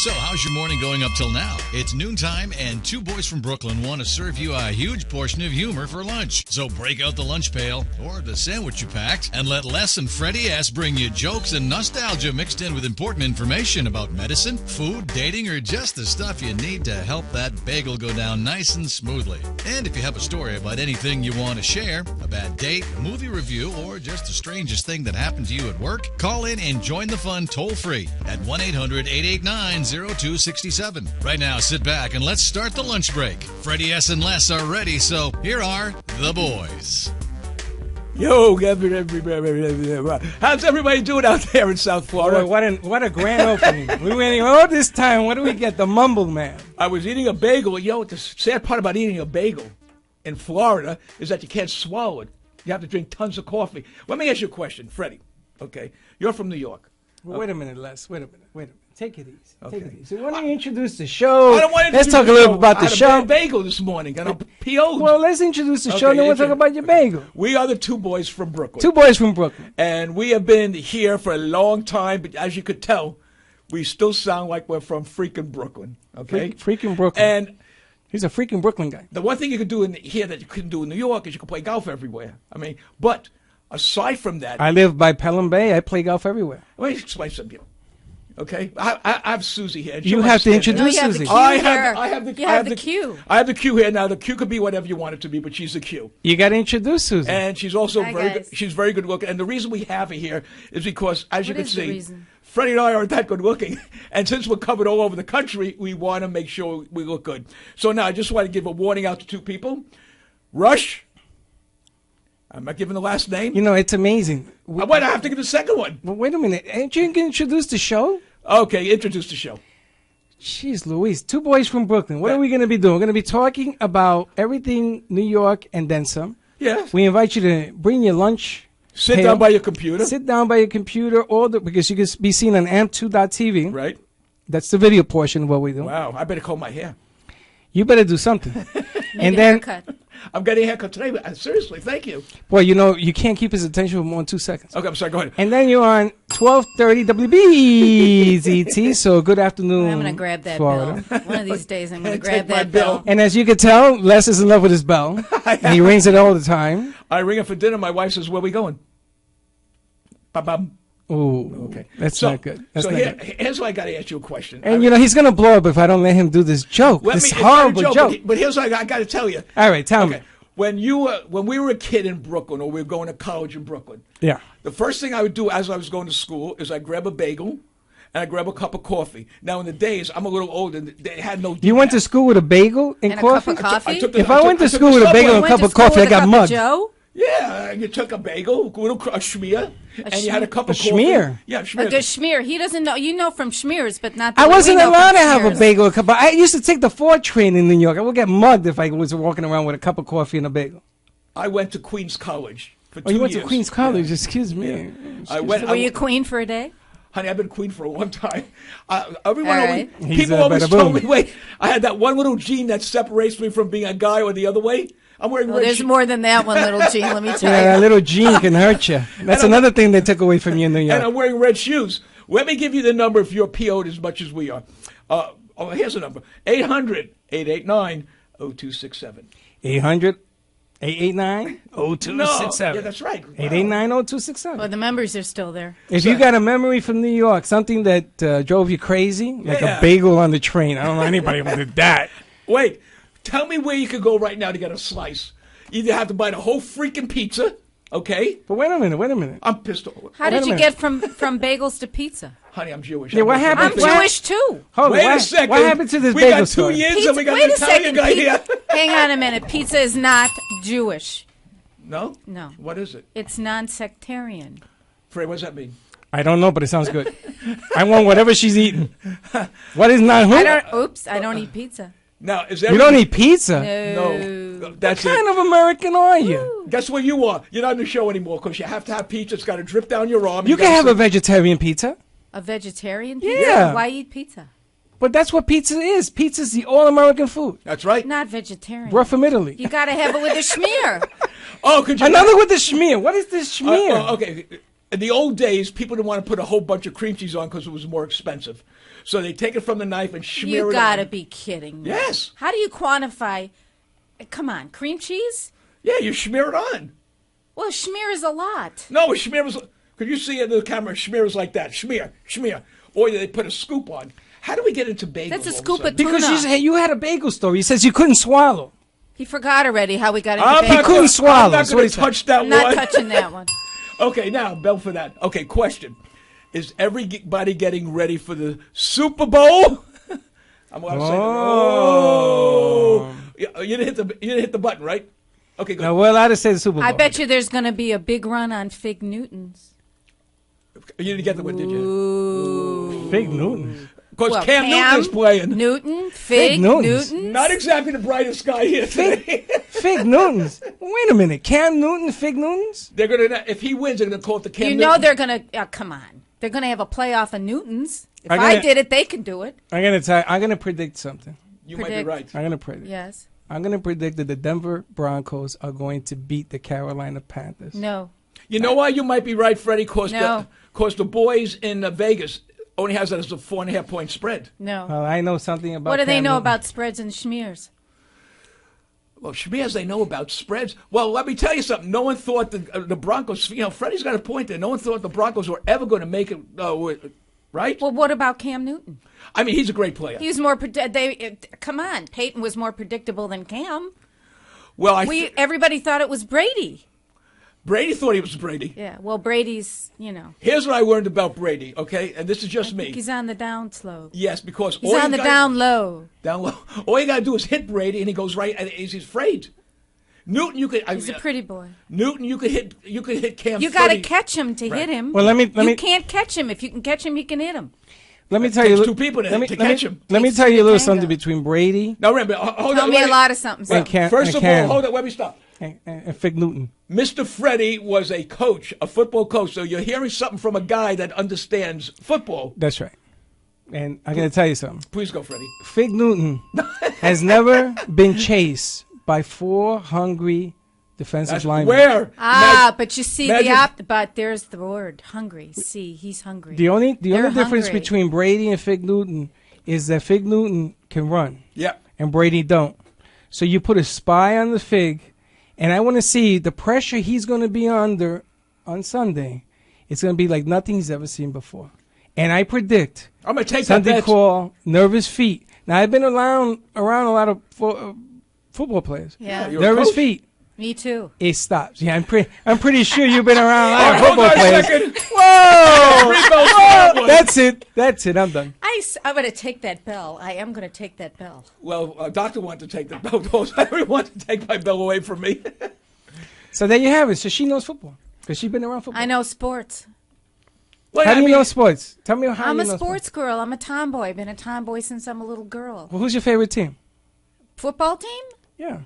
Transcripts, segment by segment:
So, how's your morning going up till now? It's noontime, and two boys from Brooklyn want to serve you a huge portion of humor for lunch. So, break out the lunch pail or the sandwich you packed and let Les and Freddie S bring you jokes and nostalgia mixed in with important information about medicine, food, dating, or just the stuff you need to help that bagel go down nice and smoothly. And if you have a story about anything you want to share, a bad date, a movie review, or just the strangest thing that happened to you at work, call in and join the fun toll-free at 1-800-889-0267. Right now, sit back and let's start the lunch break. Freddie S. and Les are ready, so here are the boys. Yo, how's everybody doing out there in South Florida? Boy, what a grand opening. We went all this time. What do we get? The Mumble Man. I was eating a bagel. Yo, the sad part about eating a bagel in Florida is that you can't swallow it. You have to drink tons of coffee. Let me ask you a question, Freddie. Okay, you're from New York. Well, wait a minute, Les. Wait a minute. Take it easy. Okay. Take it easy. Why don't you introduce the show? I don't want to Let's talk a little bit about the show. I had a bagel this morning, and I'm PO'd. Well, let's introduce the show, and then we'll talk about your bagel. We are the two boys from Brooklyn. Two boys from Brooklyn. And we have been here for a long time, but as you could tell, we still sound like we're from freaking Brooklyn, okay? Freaking Brooklyn. And he's a freaking Brooklyn guy. the one thing you could do here that you couldn't do in New York is you could play golf everywhere. I mean, but aside from that, I live by Pelham Bay. I play golf everywhere. let me explain something to you. Okay, I have Susie here. You have to introduce No, you have Susie. the cue I here. have the You have the cue. I have the cue here now. The cue could be whatever you want it to be, but she's the cue, You got to introduce Susie. and she's also Hi, very good. guys. She's very good looking. And the reason we have her here is because, as you What can is the see, reason? Freddie and I aren't that good looking, and since we're covered all over the country, we want to make sure we look good. So now I just want to give a warning out to two people. Rush. I'm not giving the last name. You know, it's amazing. Wait, I have to give the second one. Well, wait a minute. Ain't you going to introduce the show? Okay, introduce the show. Jeez Louise, two boys from Brooklyn. What are we going to be doing? We're going to be talking about everything New York and then some. Yes. We invite you to bring your lunch. Sit pail. down by your computer. Sit down by your computer, because you can be seen on amp2.tv. Right. That's the video portion of what we do. Wow, I better comb my hair. You better do something. And then, Haircut. I'm getting a haircut today, but seriously, thank you. well, you know, you can't keep his attention for more than 2 seconds. Okay, I'm sorry, go ahead. And then you're on 1230 WBZT. So good afternoon, I'm going to grab that Florida. bell. One of these days, I'm going to Take grab my that bill. bell. And as you can tell, Les is in love with his bell. And he rings it all the time. I ring her for dinner. My wife says, "Where we going?" Ba-bum. Ooh, Okay. that's So- not good. That's so not here, good. here's why I got to ask you a question. And, you know, he's going to blow up if I don't let him do this joke. This it's not a horrible joke. But here's what I got to tell you. All right, tell me. Okay. When we were a kid in Brooklyn, or we were going to college in Brooklyn, Yeah. the first thing I would do as I was going to school is I'd grab a bagel and I'd grab a cup of coffee. Now, in the days, I'm a little older, and they had no. You went to school with a bagel and, And a coffee? cup of coffee? If I went to school with a Subway. bagel and a cup of coffee, I got mugged. Joe? Yeah, you took a bagel, a schmear, and you had a cup of coffee. schmear? Yeah, A schmear. good schmear. He doesn't know. You know from schmears, but not. The I way we wasn't know allowed from to have a schmears. bagel and a cup. I used to take the 4 train in New York. I would get mugged if I was walking around with a cup of coffee and a bagel. I went to Queens College for 2 Oh, you went years. to Queens College? Yeah. Excuse me. I went. Were you queen for a day? Honey, I've been queen for a long time. Everyone All always, right. He's, people always bada told boom. me, wait, I had that one little gene that separates me from being a guy or the other way. I'm wearing Well, red there's shoes. more than that one, little Gene. Let me tell Yeah, you. that little gene can hurt you. That's another thing they took away from you in New And York. I'm wearing red shoes. Let me give you the number if you're PO'd as much as we are. Here's the number. 800-889-0267. 800-889-0267. No, yeah, that's right. Wow. 889-0267. Well, the members are still there. If you got a memory from New York, something that drove you crazy, like Yeah. a bagel on the train. I don't know anybody who did that. Wait, tell me where you could go right now to get a slice. You either have to buy the whole freaking pizza, okay? But wait a minute. I'm pissed off. How Wait did a you minute. get from bagels to pizza? Honey, I'm Jewish. Yeah, what I'm happened I'm to- Jewish too. Hold on, Wait what, a second. What happened to this we bagel got 2 story? years and we got Wait an a Italian second. guy here. Hang on a minute. Pizza is not Jewish. No? No. What is it? It's non-sectarian. Frey, what does that mean? I don't know, but it sounds good. I want whatever she's eating. What is not who? I don't eat pizza. Now, is You don't eat pizza? No. That's What kind it. of American are you? Guess where you are? You're not in the show anymore because you have to have pizza. It's got to drip down your arm. You can have a vegetarian pizza. A vegetarian pizza? Yeah. Why eat pizza? But that's what pizza is. Pizza's the all-American food. That's right. Not vegetarian. We're from Italy. You got to have it with a schmear. Oh, could you? Another with the schmear. What is this schmear? Okay. in the old days, people didn't want to put a whole bunch of cream cheese on because it was more expensive. So they take it from the knife and smear it on. You gotta be kidding me. Yes. How do you quantify? Come on, cream cheese? Yeah, you smear it on. Well, schmear is a lot. No, it smears. Could you see it in the camera? It smears like that. Smear. Or they put a scoop on. How do we get into bagels? That's a all scoop sudden? of Because tuna. you had a bagel story. He says you couldn't swallow. He forgot already how we got into I'm bagels. not couldn't gonna- swallow, I'm not is what going he to said. touch that I'm not one. touching that one. Okay, now, Bell for that. Okay, question. Is everybody getting ready for the Super Bowl? I'm going to say, oh. You didn't hit the button, right? Okay, good. Now, we're allowed to say the Super Bowl. I bet you there's going to be a big run on Fig Newtons. You didn't get the one, did you? Fig Newton. Because Well, Cam Newton is playing. Newton, Fig Newtons. Newtons. Not exactly the brightest guy here today. Fig Newtons. Wait a minute. Cam Newton, Fig Newtons? They're gonna, if he wins, they're gonna call it the Cam You Newton. know they're going to, come on. They're going to have a playoff of Newtons. If I'm I gonna- did it, they can do it. I'm gonna predict something. You might be predict. right. I'm gonna predict. Yes. I'm gonna predict that the Denver Broncos are going to beat the Carolina Panthers. No. You know why you might be right, Freddie? Because No. the boys in Vegas only has that as a 4.5 point spread. No. Well, I know something about. What do they Cam know Newton. about spreads and schmears? Well, Shmiaz, they know about spreads. Well, let me tell you something. No one thought the Broncos. Freddie's got a point there. No one thought the Broncos were ever going to make it. Right? Well, what about Cam Newton? I mean, he's a great player. He was more. Come on, Peyton was more predictable than Cam. Well, Everybody thought it was Brady. Brady thought he was Brady. Yeah. Well, Brady's. Here's what I learned about Brady. Okay, and this is just me. He's on the down slope. Yes, because He's on the down low. Down low. All you got to do is hit Brady, and he goes right. And he's afraid. Newton, you could. He's a pretty boy. Newton, you could hit. You could hit Cam. You got to 30. catch him to hit him. Well, let me. You can't catch him. If you can catch him, you can hit him. Let me tell takes you. two people to let me catch him. Let me Takes tell two you a to little tango. something between Brady Now remember, hold Tell on. me wait. a lot of something. and Cam. First and of Cam all, hold on. Let me stop. and Fig Newton. Mr. Freddie was a coach, a football coach. So you're hearing something from a guy that understands football. That's right. And I'm gonna tell you something. Please go, Freddie. Fig Newton has never been chased by 4 hungry defensive That's linemen. where. But you see Imagine- but there's the word hungry. See, he's hungry. The only They're difference hungry. between Brady and Fig Newton is that Fig Newton can run Yeah. and Brady don't. So you put a spy on the Fig, and I want to see the pressure he's going to be under on Sunday. It's going to be like nothing he's ever seen before. And I predict I'm going to take that Sunday bet. call, nervous feet. Now I've been around a lot of football players. Yeah. you're a Nervous coach. feet. Me too. It stops. Yeah, I'm pretty sure you've been around a lot of Hold football on a players. second. Whoa! Rebels for that one. That's it. I'm done. I'm going to take that bell. I am going to take that bell. Well, Doctor wanted to take the belt. Everyone wanted to take my belt away from me. So there you have it. So she knows football because she's been around football. I know sports. Well, How I do you mean, know sports? Tell me how I'm you a know sports girl. I'm a tomboy. I've been a tomboy since I'm a little girl. Well, who's your favorite team? Football team? Yeah.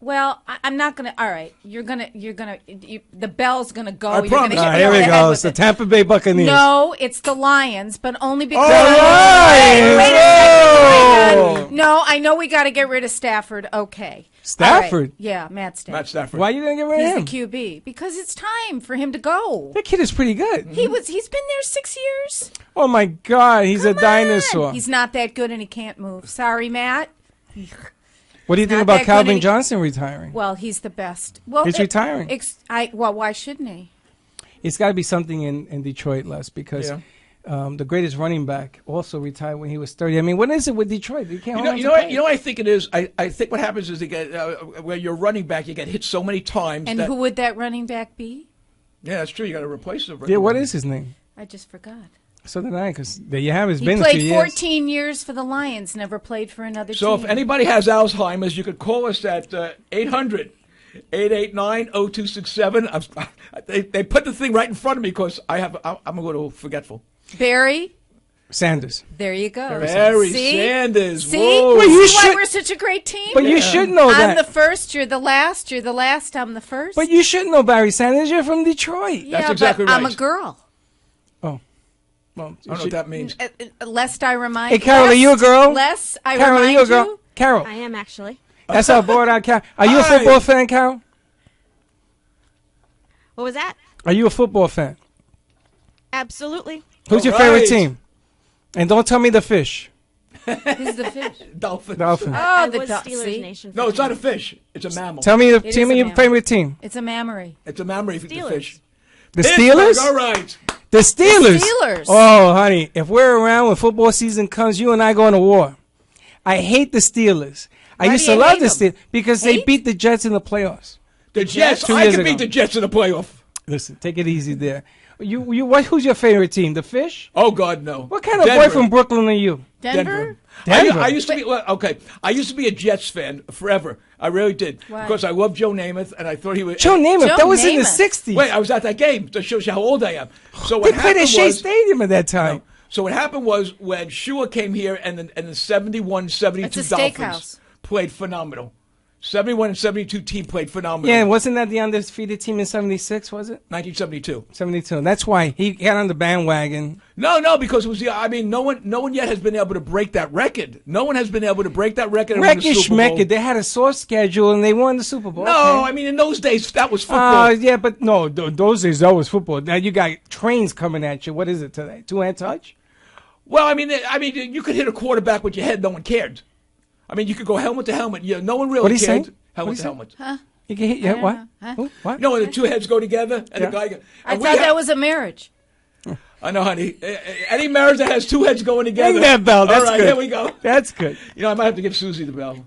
Well, I'm not gonna. All right, the bell's gonna go. I You're promise. gonna hit me Here over we the head go. with It's the it. Tampa Bay Buccaneers. No, it's the Lions, but only because. Lions! Wait a Oh! second. No, I know we got to get rid of Stafford. Okay. Stafford? All right. Yeah, Matt Stafford. Matt Stafford. Why are you gonna get rid He's of him? the QB because it's time for him to go. That kid is pretty good. He's been there 6 years. Oh my God, he's a Come dinosaur. on. He's not that good and he can't move. Sorry, Matt. What do you think not about that good Calvin and he- Johnson retiring? Well, he's the best. Well, He's retiring. Well, why shouldn't he? It's got to be something in Detroit, Les, because Yeah. the greatest running back also retired when he was 30. I mean, what is it with Detroit? You can't. You know what I think it is. I think what happens is they get where you're running back, you get hit so many times. And that, who would that running back be? Yeah, that's true. You got to replace the. Yeah, what is his name? I just forgot. So did I, because there you have it. It's He been a few played years. 14 years for the Lions, never played for another So team. if anybody has Alzheimer's, you could call us at 800-889-0267. They put the thing right in front of me because I'm a little forgetful. Barry, Sanders. there you go. Barry See? Sanders. See? Whoa. Well, you See why should- we're such a great team? But you should know I'm that. the first, you're the last, you're the last, I'm the first. But you should know Barry Sanders. You're from Detroit. yeah, That's exactly but I'm a right. girl. Oh. Well, I don't know what that means. Lest I remind Hey, Carol, are you a girl? Lest I Carol, are remind you a girl? you. Carol. I am actually. That's our board out, Carol. Are you a Hi. football fan, Carol? What was that? Are you a football fan? Absolutely. Who's your All favorite right. team? And don't tell me the fish. Who's the fish? Dolphins. Dolphins. I the was duck, Steelers see? Nation. No, for it's not a 10 fish. It's a mammal. Tell me the It team is of a your mammal. favorite team. It's a mammary. It's a mammary for the Steelers. fish. The Pittsburgh, Steelers? All right. The Steelers. Steelers. Oh, honey, if we're around when football season comes, you and I go into war. I hate the Steelers. I Why used do to you love hate the them? Steelers because they Hate? beat the Jets in the playoffs. The Jets. 2 I years can ago. beat the Jets in the playoff. Listen, take it easy there. Who's your favorite team? The Fish? Oh God, no. What kind of Denver. boy from Brooklyn are you? Denver? Denver. I used to be okay. I used to be a Jets fan forever. I really did Why? because I loved Joe Namath, and I thought he was. Joe Namath. Joe That was in the Namath. 60s. Wait, I was at that game. That shows you how old I am. So they what played at happened Shea was. Stadium at that time. So what happened was when Shua came here and the 71-72 It's a Dolphins steakhouse. played phenomenal. 71 and 72 team played phenomenal. Yeah, wasn't that the undefeated team in 76, was it? 1972. 72. That's why he got on the bandwagon. No, because it was the. I mean, no one yet has been able to break that record. No one has been able to break that record. And win the Record Super Bowl. schmecked. They had a soft schedule and they won the Super Bowl. No, Okay. I mean in those days that was football. Yeah, but no, those days that was football. Now you got trains coming at you. What is it today? 2-hand touch? Well, I mean, you could hit a quarterback with your head. No one cared. I mean, you could go helmet to helmet. Yeah, no one really What are you cared. saying? Helmet What to are you helmet. You can hit. Yeah, don't what? know. Huh? Who? What? You know when the two heads go together and Yeah. the guy. I and thought that was a marriage. I know, honey. Any marriage that has two heads going together. Ring that bell. That's All right, good. here we go. That's good. You know, I might have to give Susie the bell.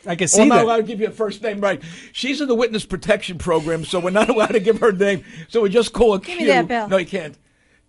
I can Well, see I'm not that. allowed to give you a first name, right? She's in the witness protection program, so we're not allowed to give her name. So we just call her Q. me that bell. No, you can't.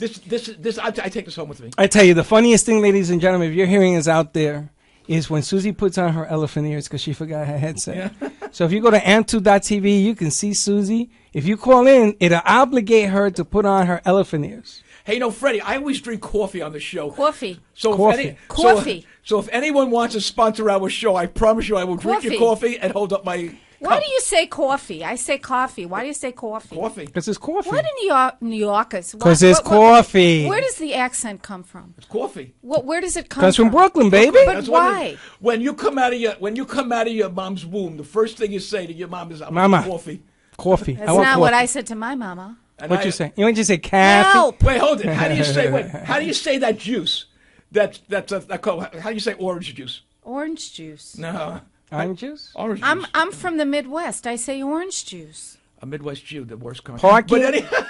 I take this home with me. I tell you, the funniest thing, ladies and gentlemen, if your hearing is out there, is when Susie puts on her elephant ears because she forgot her headset. So if you go to amp2.tv, you can see Susie. If you call in, it'll obligate her to put on her elephant ears. Hey, no, Freddie, I always drink coffee on the show. Coffee. So Coffee. If any, Coffee. So if anyone wants to sponsor our show, I promise you I will drink your Coffee. coffee and hold up my Why cup. do you say coffee? I say coffee. Why do you say coffee? Coffee. Because it's coffee. What do New Yorkers? 'Cause it's coffee. Where does the accent come from? It's coffee. Where does it come Comes from from? Brooklyn, baby. But That's what it why? is. When you come out of your mom's womb, the first thing you say to your mom is, "I'm Mama. coffee." Coffee. That's I want not coffee. what I said to my mama. And What I- you say? You want to say coffee? Help! Wait, hold it. How do you say? Wait, how do you say that juice? How do you say orange juice? Orange juice. No, Orange juice? orange juice. I'm from the Midwest. I say orange juice. A Midwest Jew, the worst country. Parking? But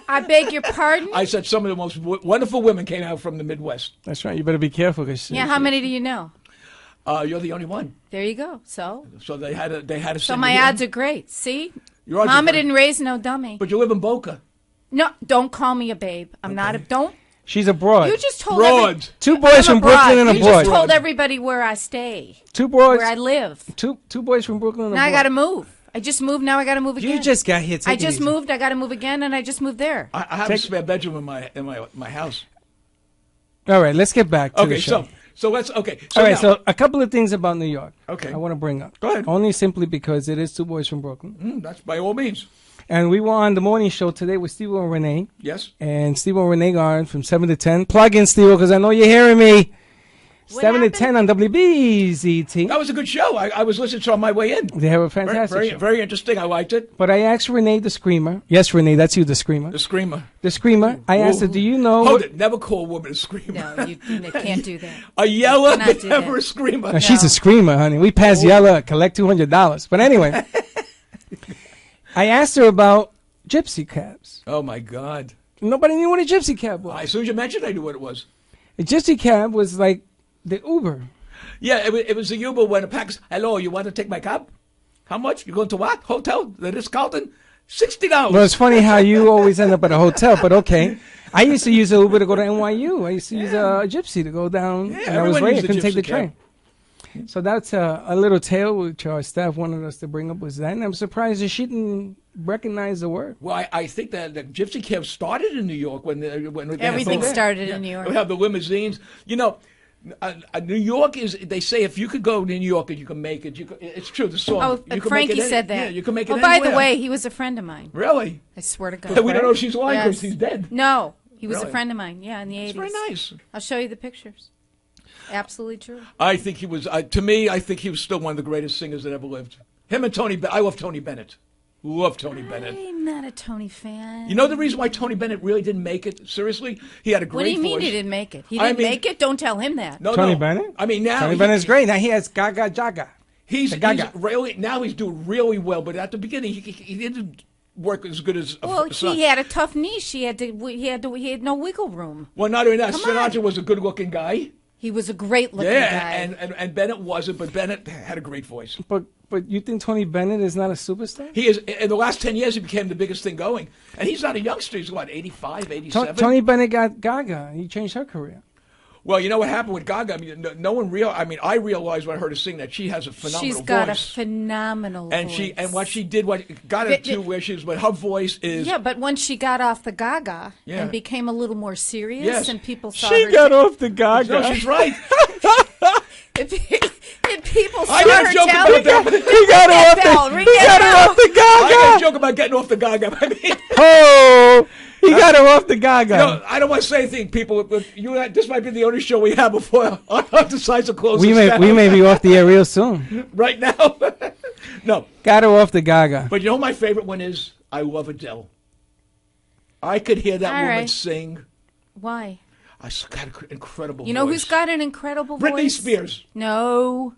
I beg your pardon? I said some of the most wonderful women came out from the Midwest. That's right. You better be careful. Cause Yeah, how many do you know? You're the only one. There you go. So So they had to. so my odds are great. See? Your odds are Mama great. didn't raise no dummy. But you live in Boca. No, don't call me a babe. I'm not a don't. She's a broad. You just told Broad. Two boys I'm from Brooklyn and a You broad. just told everybody where I stay, Two boys. where I live. Two boys from Brooklyn and a Now I broad. got to move. I just moved. Now I got to move again. You just got here. I just moved. I got to move again, and I just moved there. I have a spare bedroom in my house. All right, let's get back to Okay, the show. so let's okay. All right, now- so a couple of things about New York. Okay. I want to bring up. Go ahead. Only simply because it is two boys from Brooklyn. that's by all means. And we were on the morning show today with Steve and Renee. Yes. And Steve and Renee are on from 7 to 10. Plug in, Steve, because I know you're hearing me. What 7 to happened? 10 on WBZT. That was a good show. I was listening to it on my way in. They have a Very, fantastic very, show. very interesting. I liked it. But I asked Renee the Screamer. Yes, Renee, that's you, the Screamer. The Screamer. The Screamer. I asked her, do you know... Hold it. Never call a woman a screamer. No, you can't do that. A yeller, cannot but do never that. a screamer. No, she's a Screamer, honey. We pass Yella, collect $200. But anyway, I asked her about gypsy cabs. Oh my God! Nobody knew what a gypsy cab was. As soon as you mentioned, I knew what it was. A gypsy cab was like the Uber. Yeah, it was the Uber when a pack. Hello, you want to take my cab? How much? You going to what? Hotel? The Ritz-Carlton? $60. Well, it's funny how you always end up at a hotel, but okay. I used to use an Uber to go to NYU. I used to use a gypsy to go down, Yeah, and I was everyone late. I used a couldn't take the gypsy cab. train. So that's a little tale which our staff wanted us to bring up was that, and I'm surprised that she didn't recognize the word. Well, I think that the gypsy cab started in New York when they had Everything the- started in New York. We have the limousines. You know, New York is. They say if you could go to New York and you can make it, it's true. The song. Oh, you can Frankie make it said that. Yeah, you can make it. Oh, by the anywhere. way, he was a friend of mine. Really? I swear to God. We don't know if she's lying because Yes. he's dead. No, he was Really? a friend of mine. Yeah, in the 80s. It's very nice. I'll show you the pictures. Absolutely true. I think he was. To me, I think he was still one of the greatest singers that ever lived. Him and Tony. I love Tony Bennett. Love Tony Bennett. I'm not a Tony fan. You know the reason why Tony Bennett really didn't make it? Seriously? He had a great What do you mean voice. he didn't make it? He I didn't mean- make it? Don't tell him that. No, Tony no. Bennett? I mean, now Tony Bennett's great. Now he has Gaga Jaga. He's Gaga. really now he's doing really well, but at the beginning he didn't work as good as Well, son. he had a tough niche. He had no wiggle room. Well, not only that, Come Sinatra on. was a good-looking guy. He was a great looking Yeah, guy. and Bennett wasn't, but Bennett had a great voice. But you think Tony Bennett is not a superstar? He is. In the last 10 years, he became the biggest thing going, and he's not a youngster. He's what, 85, 87? Tony Bennett got Gaga. He changed her career. Well, you know what happened with Gaga? I mean, no one I mean, I realized when I heard her sing that she has a phenomenal She's got voice. a phenomenal and voice. she and what she did, what got her to where she was, but her voice is. Yeah, but once she got off the Gaga Yeah. and became a little more serious, Yes. and people saw She her. got off the Gaga. No, she's right. If people saw I got a her joke tell about that. He got her off that bell, the, ring he that got her bell. off the I got a Gaga. joke about getting off the Gaga. I mean, Oh, he got her off the Gaga. no, I don't want to say anything, people. But this might be the only show we have before I decide to close we this may down. we may be off the air real soon. right now. No, Got her off the Gaga. but you know what my favorite one is? I love Adele. I could hear that All woman right. sing. Why? She's got an incredible You know voice. who's got an incredible Britney voice? Spears. No,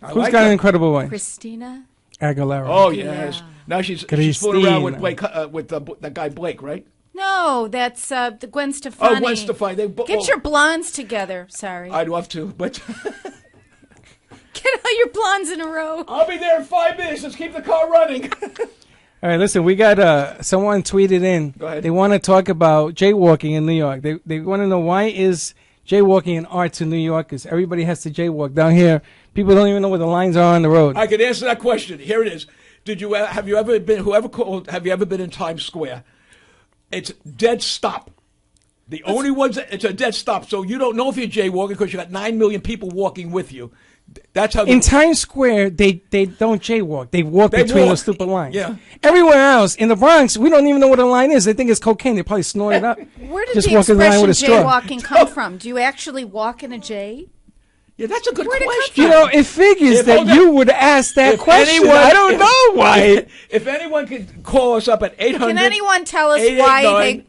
I Who's like got her. an incredible voice? Christina. Aguilera. Oh yes. Now she's fooling around with Christina. Blake, with that guy Blake, right? No, that's the Gwen Stefani. Oh, Gwen Stefani. Get your blondes together. Sorry. I'd love to, but Get all your blondes in a row. I'll be there in 5 minutes. Let's keep the car running. All right, listen, we got someone tweeted in. Go ahead. They want to talk about jaywalking in New York. They want to know, why is jaywalking an art to New Yorkers? Everybody has to jaywalk. Down here, people don't even know where the lines are on the road. I can answer that question. Here it is. Have you ever been in Times Square? It's dead stop. The only ones it's a dead stop. So you don't know if you're jaywalking because you got 9 million people walking with you. That's how In Times Square, they don't jaywalk. They walk They between walk. those stupid lines. Yeah. Everywhere else, in the Bronx, we don't even know what a line is. They think it's cocaine. They probably snort it up. Where did Just the walk in line with a expression straw. jaywalking come from? Do you actually walk in a J? Yeah, that's a good Where'd it come question. You know, it figures If- that hold on. you would ask that If question. anyone- I don't know why. If anyone could call us up at 800. Can anyone tell us 889.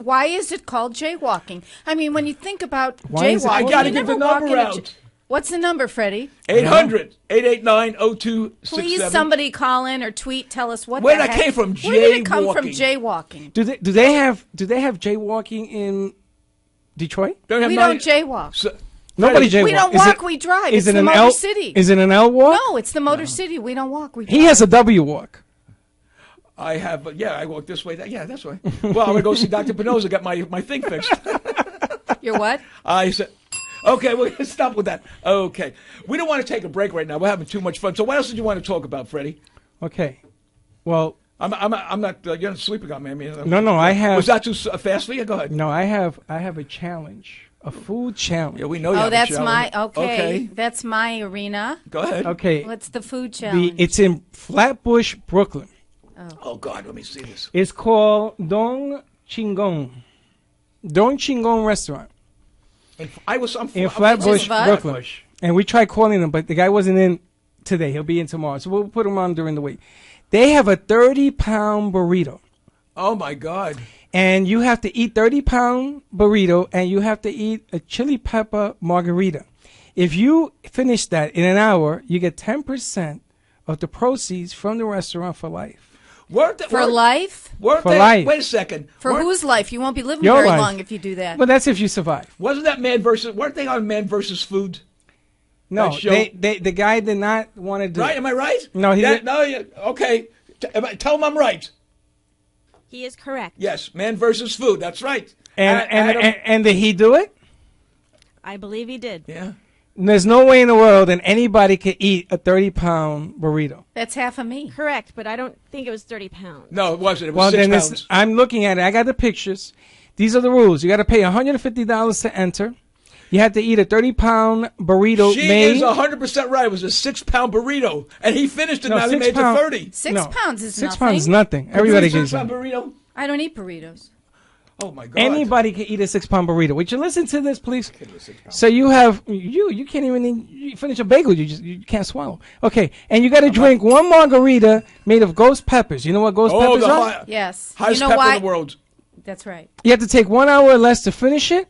why is it called jaywalking? I mean, when you think about Why is it jaywalking, called I gotta you give the never walk number in a out. What's the number, Freddie? 800-889-0267. Please, somebody call in or tweet. Tell us what. Where the that heck- came from, Where did it come from? jaywalking. Jaywalking. Do they have jaywalking in Detroit? Don't have We nine- don't jaywalk. So- Nobody Freddie, jaywalks. We don't Is walk. it- We drive. Is It's it the an Motor L? City. Is it an L walk? No, it's the Motor City. We don't walk. We He drive. has a W walk. I have, I walk this way. Yeah, that's way. Well, I'm going to go see Dr. Pinoza, get my thing fixed. You're what? I said, okay, we're going to stop with that. Okay. We don't want to take a break right now. We're having too much fun. So what else did you want to talk about, Freddie? Okay. Well, I'm not, you're not sleeping on me. I mean, no, I have. was that too fast for you? Go ahead. No, I have a challenge, a food challenge. Yeah, we know you Oh, have a that's challenge. my Okay. That's my arena. Go ahead. Okay. What's the food challenge? It's in Flatbush, Brooklyn. Oh, God, let me see this. It's called Don Chingon. Don Chingon Restaurant I'm in Flatbush, what? Brooklyn. And we tried calling him, but the guy wasn't in today. He'll be in tomorrow. So we'll put him on during the week. They have a 30-pound burrito. Oh, my God. And you have to eat 30-pound burrito, and you have to eat a chili pepper margarita. If you finish that in an hour, you get 10% of the proceeds from the restaurant for life. For life? For life. Wait a second. For Weren't- whose life? You won't be living Your very life. long if you do that. But that's if you survive. Wasn't that weren't they on Man versus Food? No, That show- the guy did not want to do Right? it. Am I right? No, he didn't. No, okay. Tell him I'm right. He is correct. Yes, Man versus Food. That's right. And Adam- and did he do it? I believe he did. yeah. There's no way in the world that anybody could eat a 30-pound burrito. That's half of me. Correct, but I don't think it was 30 pounds. No, it wasn't. It was Well, 6 then pounds. I'm looking at it. I got the pictures. These are the rules. You got to pay $150 to enter. You have to eat a 30-pound burrito She made. is 100% right. It was a 6-pound burrito, and he finished it. No, now he 6 made it to pound- 30. Six No, pounds is 6 nothing. pounds is nothing. Everybody You eat a gets 6-pound it. burrito. I don't eat burritos. Oh my God! Anybody can eat a 6-pound burrito. Would you listen to this, please? So you have you can't even you finish a bagel. You can't swallow. Okay, and you got to drink one margarita made of ghost peppers. You know what ghost peppers are? Yes. Highest You know pepper why? in the world. That's right. You have to take 1 hour or less to finish it.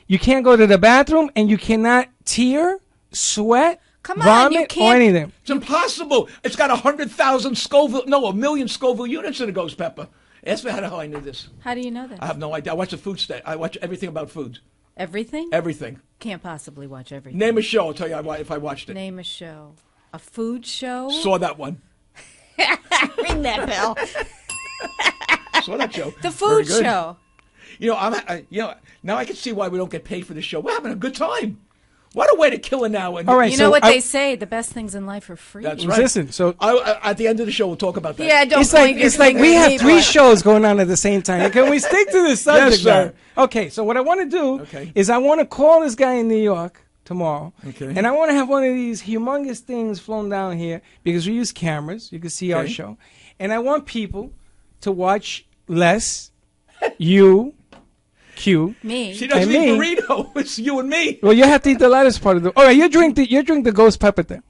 You can't go to the bathroom, and you cannot tear, sweat, Come on, vomit, you or can't- anything. It's impossible. It's got 100,000 Scoville, no, 1,000,000 Scoville units in a ghost pepper. Ask me how the hell I knew this. How do you know that? I have no idea. I watch the food stat. I watch everything about food. Everything? Everything. Can't possibly watch everything. Name a show. I'll tell you if I watched it. Name a show. A food show? Saw that one. Ring that bell. Saw that show. The Very food good. show. You know, now I can see why we don't get paid for the show. We're having a good time. What a way to kill an hour. All right, You so know what I- they say, the best things in life are free. That's right. Listen, so At the end of the show, we'll talk about that. Yeah, don't it's like point your it's like finger we at have me, 3 boy. shows going on at the same time. Can we stick to this subject? Yes, sir. now? Okay, so what I want to do Okay. is I want to call this guy in New York tomorrow, Okay. and I want to have one of these humongous things flown down here because we use cameras. You can see our Okay. show, and I want people to watch Les, you, Q. Me. She doesn't And eat me. burrito. It's you and me. Well, you have to eat the latest part of the. All right, you drink the ghost pepper thing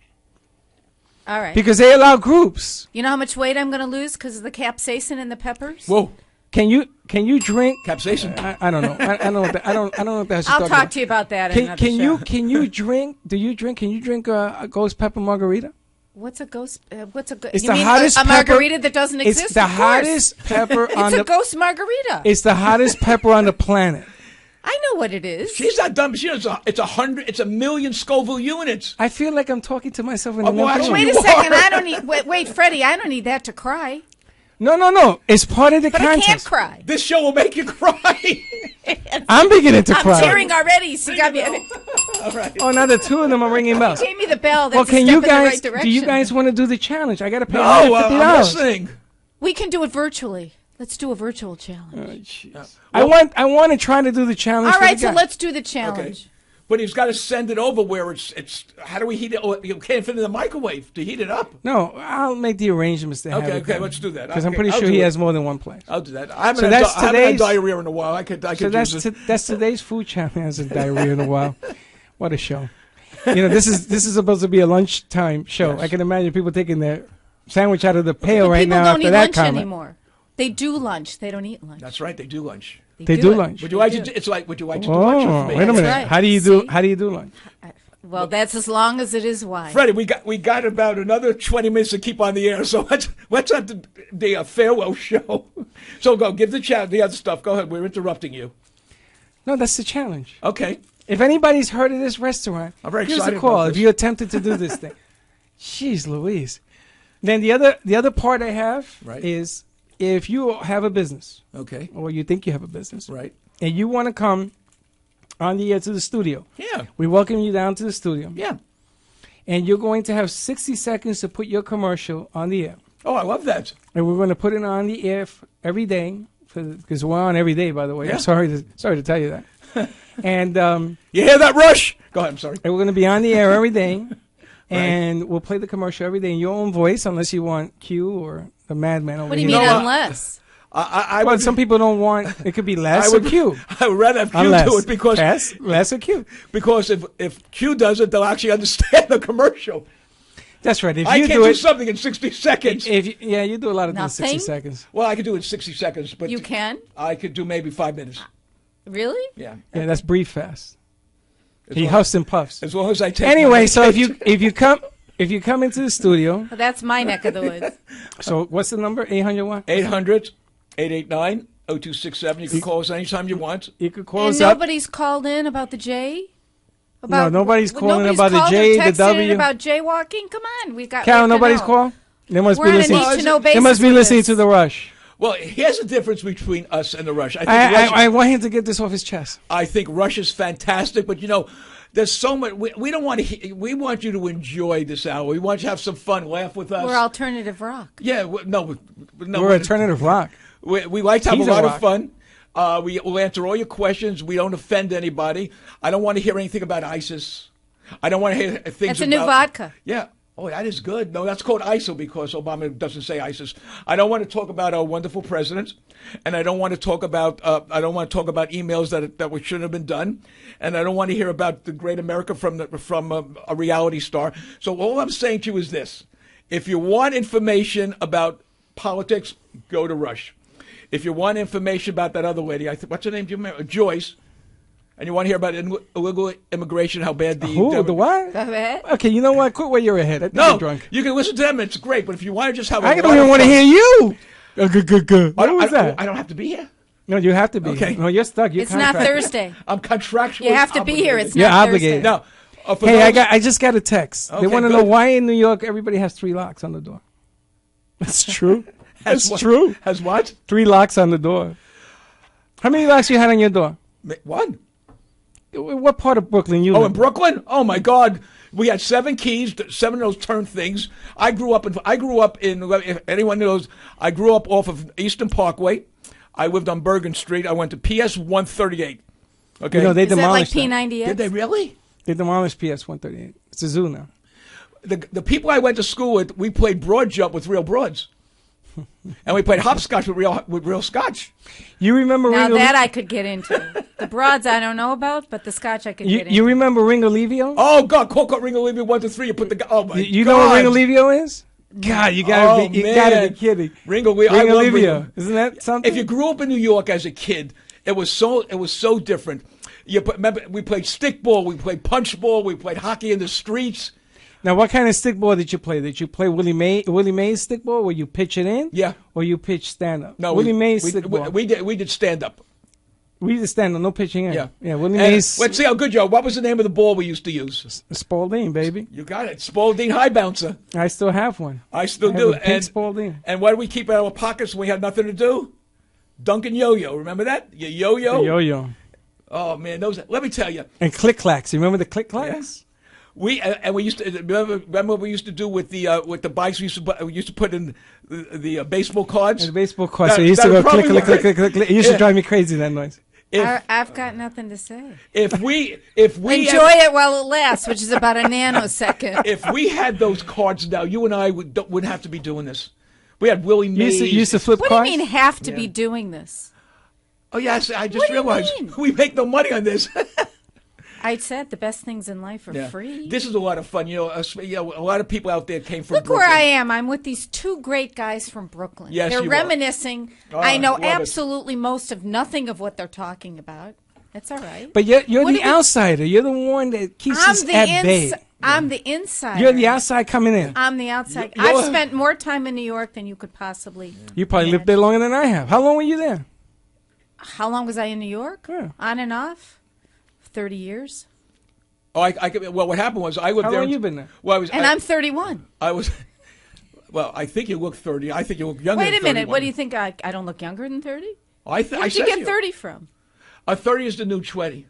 All right. because they allow groups. You know how much weight I'm going to lose because of the capsaicin in the peppers? Whoa. Can you drink? Capsaicin. I don't know. I don't know. What that, I don't know what that's. I'll talk to you about that in another show. Can you drink? Do you drink? Can you drink a ghost pepper margarita? What's a ghost? What's a ghost? It's You the mean hottest a pepper- margarita that doesn't exist? It's the Of course. hottest pepper on It's the. a ghost margarita. It's the hottest pepper on the planet. I know what it is. She's not dumb. She knows it's 100. It's 1,000,000 Scoville units. I feel like I'm talking to myself in Oh, the well, I next don't one. Wait a You second. are. I don't need. Wait, Freddie. I don't need that to cry. No. It's part of the But I can't contest. cry. This show will make you cry. I'm beginning to I'm cry. tearing already. So you got me. All right. Oh, now the 2 of them are ringing bells. Gave me the bell. That's Well, a can step you in the guys? right direction. Do you guys want to do the challenge? I got to pay No, I'm $150. listening. We can do it virtually. Let's do a virtual challenge. I want to try to do the challenge. All for right, the so guy. let's do the Okay. challenge. But he's got to send it over where it's. How do we heat it? Oh, you can't fit it in the microwave to heat it up. No, I'll make the arrangements to have Okay, it okay, done. let's do that. Because I'm Okay, pretty I'll sure do he it. has more than one place. I'll do that. I haven't, So had, that's I haven't had today's- diarrhea in a while. I could So use it. that's today's food challenge. Has a diarrhea in a while. What a show! You know, this is supposed to be a lunchtime show. Yes. I can imagine people taking their sandwich out of the pail But right people now don't after eat that lunch comment. anymore. They do lunch. They don't eat lunch. That's right. They do lunch. They do it. lunch. Would you like to? It's like would you like to do lunch Oh, with me? wait a minute! right. How do you See? do lunch? Well, that's as long as it is wide. Freddie, we got about another 20 minutes to keep on the air, so let's have the farewell show. So go give the chat the other stuff. Go ahead. We're interrupting you. No, that's the challenge. Okay. If anybody's heard of this restaurant, I'm very give us excited a call about if this. you attempted to do this thing. Jeez Louise. Then the other part I have Right. is if you have a business Okay. or you think you have a business Right. and you want to come on the air to the studio, Yeah. we welcome you down to the studio. Yeah. And you're going to have 60 seconds to put your commercial on the air. Oh, I love that. And we're going to put it on the air every day because we're on every day, by the way. Yeah. I'm sorry to tell you that. And You hear that, Rush? Go ahead. I'm sorry. and we're going to be on the air every day, and we'll play the commercial every day in your own voice, unless you want Q or the Madman over What do you here. mean know what? unless? I Well, would, some people don't want. It could be less I would, or Q. I would rather have Q Unless do it because less or Q. if Q does it, they'll actually understand the commercial. That's right. If I you can't do do it, something in 60 seconds. you do a lot of things in 60 Nothing? seconds. Well, I could do it in 60 seconds, but You can? I could do maybe 5 minutes. Really? Yeah. Yeah, that's brief fast. As He long- huffs and puffs. As long as I take. Anyway, my so if medication. you come into the studio, Well, that's my neck of the woods. so what's the number? 800 what? 800-889-0267. You can call us anytime you want. You could call And us up. nobody's called in about the J? Nobody's calling nobody's about the called or J, the texted W. about jaywalking? Come on. We got Cal, we have to nobody's know. called? They must We're be on a listening. need-to-know They basis. They must be with listening this. to The Rush. Well, here's the difference between us and the Rush. I think, Rush, I want him to get this off his chest. I think Rush is fantastic, but there's so much. We don't want to. We want you to enjoy this hour. We want you to have some fun, laugh with us. We're alternative rock. Yeah, no. We're alternative rock. We like to have He's a a lot of rock. fun. We'll answer all your questions. We don't offend anybody. I don't want to hear anything about ISIS. I don't want to hear things It's a new about- vodka. Yeah. Oh, that is good. No, that's called ISIL because Obama doesn't say ISIS. I don't want to talk about our wonderful president, and I don't want to talk about emails that shouldn't have been done, and I don't want to hear about the great America from a reality star. So all I'm saying to you is this: if you want information about politics, go to Rush. If you want information about that other lady, what's her name? Do you remember? Joyce. And you want to hear about illegal immigration, how bad the what? Okay, you know what? Quit while you're ahead. I think No, you're drunk. you can listen to them. It's great. But if you want to just have I don't even want to hear you. What was that? I don't have to be here. No, you have to be. Okay. No, you're stuck. You're It's not contracted. Thursday. I'm contractually You have to be here. It's You're not obligated. Thursday. Now, for Hey, those- I just got a text. Okay, They want to good. know why in New York everybody has 3 locks on the door. That's true. That's what- true. Has what? 3 locks on the door. How many locks you had on your door? One. What part of Brooklyn you Oh, live in Brooklyn? Oh my God, we had 7 keys, 7 of those turn things. I grew up in. If anyone knows, I grew up off of Eastern Parkway. I lived on Bergen Street. I went to PS 138. Okay. You know, they Is that like demolished that. P90X? Did they really? They demolished PS 138. It's a zoo now. The people I went to school with, we played broad jump with real broads, and we played hopscotch with real scotch. You remember Now Ringo? that I could get into. The broads I don't know about, but the scotch I could get into. you remember Ringo Levio? Oh God, Coco Ringo Levy 1 to 3. You put the. Oh my. You God. know what Ringo Levio is? God, you gotta Oh, be man. kidding. Ringo Ringo I love Levio. Ringo. Isn't that something? If you grew up in New York as a kid, it was so different. Remember, we played stickball, we played punchball, we played hockey in the streets. Now, what kind of stickball did you play? Did you play Willie Mays stickball, where you pitch it in? Yeah. Or you pitch stand up? No, Willie Mays we stickball. we did stand up. We did stand up, no pitching in. Yeah, Willie And Mays. let's see how good you are. What was the name of the ball we used to use? Spalding, baby. You got it, Spalding High Bouncer. I still have one. I still I do. have a pink Spalding. And what do we keep in our pockets when we had nothing to do? Dunkin' Yo-Yo. Remember that? Your yo-yo. The yo-yo. Oh man, those. Let me tell you. And click clacks. You remember the click clacks? Yes. We used to remember what we used to do with the bikes. We used to put in the baseball cards. And the baseball card. So That- you used to that go click, probably click, click, click, click. It used to Yeah. drive me crazy, that noise. I've got nothing to say. If we Enjoy it while it lasts, which is about a nanosecond. if we had those cards now, you and I wouldn't have to be doing this. We had Willie Mays. You used to flip What do you cards? mean have to be doing this? Oh yes, I just What do you realized mean? we make no money on this. I said the best things in life are Yeah. free. This is a lot of fun. A lot of people out there came from Look Brooklyn. where I am. I'm with these 2 great guys from Brooklyn. Yes, they're you are. reminiscing. Oh, I know love it. absolutely most of nothing of what they're talking about. That's all right. But you're What the do we- outsider. You're the one that keeps us I'm at bay. I'm the inside. You're the outside coming in. I'm the outside. You're- I've spent more time in New York than you could possibly. You probably lived there longer than I have. How long were you there? How long was I in New York? Yeah. On and off, 30 years. Oh, well, what happened was I lived How there. long you been there? Well, And I'm 31. I was. Well, I think you look 30. I think you look younger. Wait a than minute. 31. What do you think? I don't look younger than 30? I Where'd said you get 30 from? 30 is the new 20.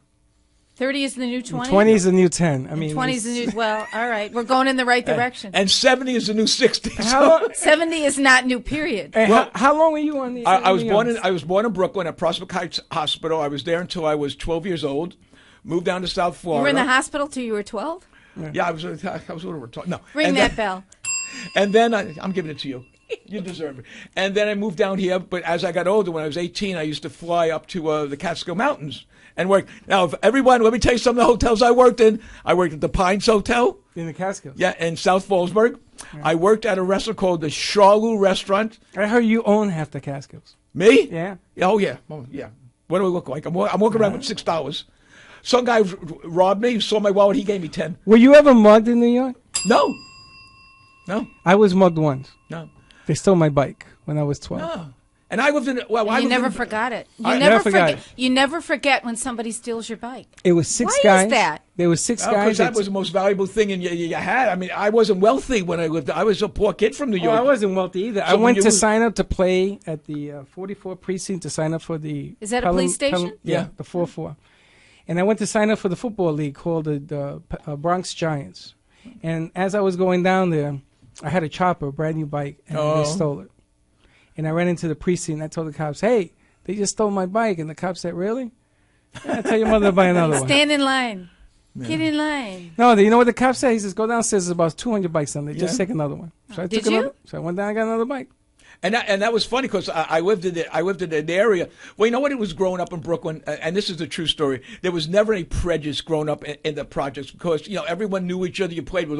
30 is the new 20? 20 is the new 10. I mean, 20 is the new. Well, all right. We're going in the right direction. And 70 is the new 60. How long, 70 is not new, period. hey, Well, how long were you on the? I was the born young? in Brooklyn at Prospect Heights Hospital. I was there until I was 12 years old. Moved down to South You Florida. were in the hospital till you were 12? Yeah, I was a little retarded. No. Ring And that then- bell. And then I'm giving it to you. You deserve it. And then I moved down here. But as I got older, when I was 18, I used to fly up to the Catskill Mountains and work. Now, if everyone, let me tell you some of the hotels I worked in. I worked at the Pines Hotel. in the Catskills. Yeah, in South Fallsburg. I worked at a restaurant called the Charlou Restaurant. I heard you own half the Catskills. Me? Yeah. Oh, yeah. Oh, yeah. What do I look like? I'm walking around with $6. Some guy robbed me, saw my wallet, he gave me 10. Were you ever mugged in New York? No. No. I was mugged once. No. They stole my bike when I was 12. No. And I lived in. Well, I You lived never in, forgot it. You I never never forgot forget. You never forget when somebody steals your bike. It was 6 Why is guys. that? There was 6 Because guys. that was the most valuable thing you had. I mean, I wasn't wealthy when I lived there. I was a poor kid from New Oh, York. I wasn't wealthy either. I when went you to was- sign up to play at the 44 precinct to sign up for the. Is that a police station? Yeah, Yeah. the 4-4. And I went to sign up for the football league called the Bronx Giants. And as I was going down there, I had a chopper, a brand new bike, and Oh. they stole it. And I ran into the precinct and I told the cops, hey, they just stole my bike. And the cops said, really? Yeah, tell your mother to buy another one. Stand in line. Get in line. No, you know what the cop said? He says, go downstairs. There's about 200 bikes on there. Just Yeah. take another one. So I Did took you? another. So I went down and got another bike. And that was funny because I lived in an area. Well, you know what? It was growing up in Brooklyn, and this is the true story. There was never any prejudice growing up in the projects because everyone knew each other. You played with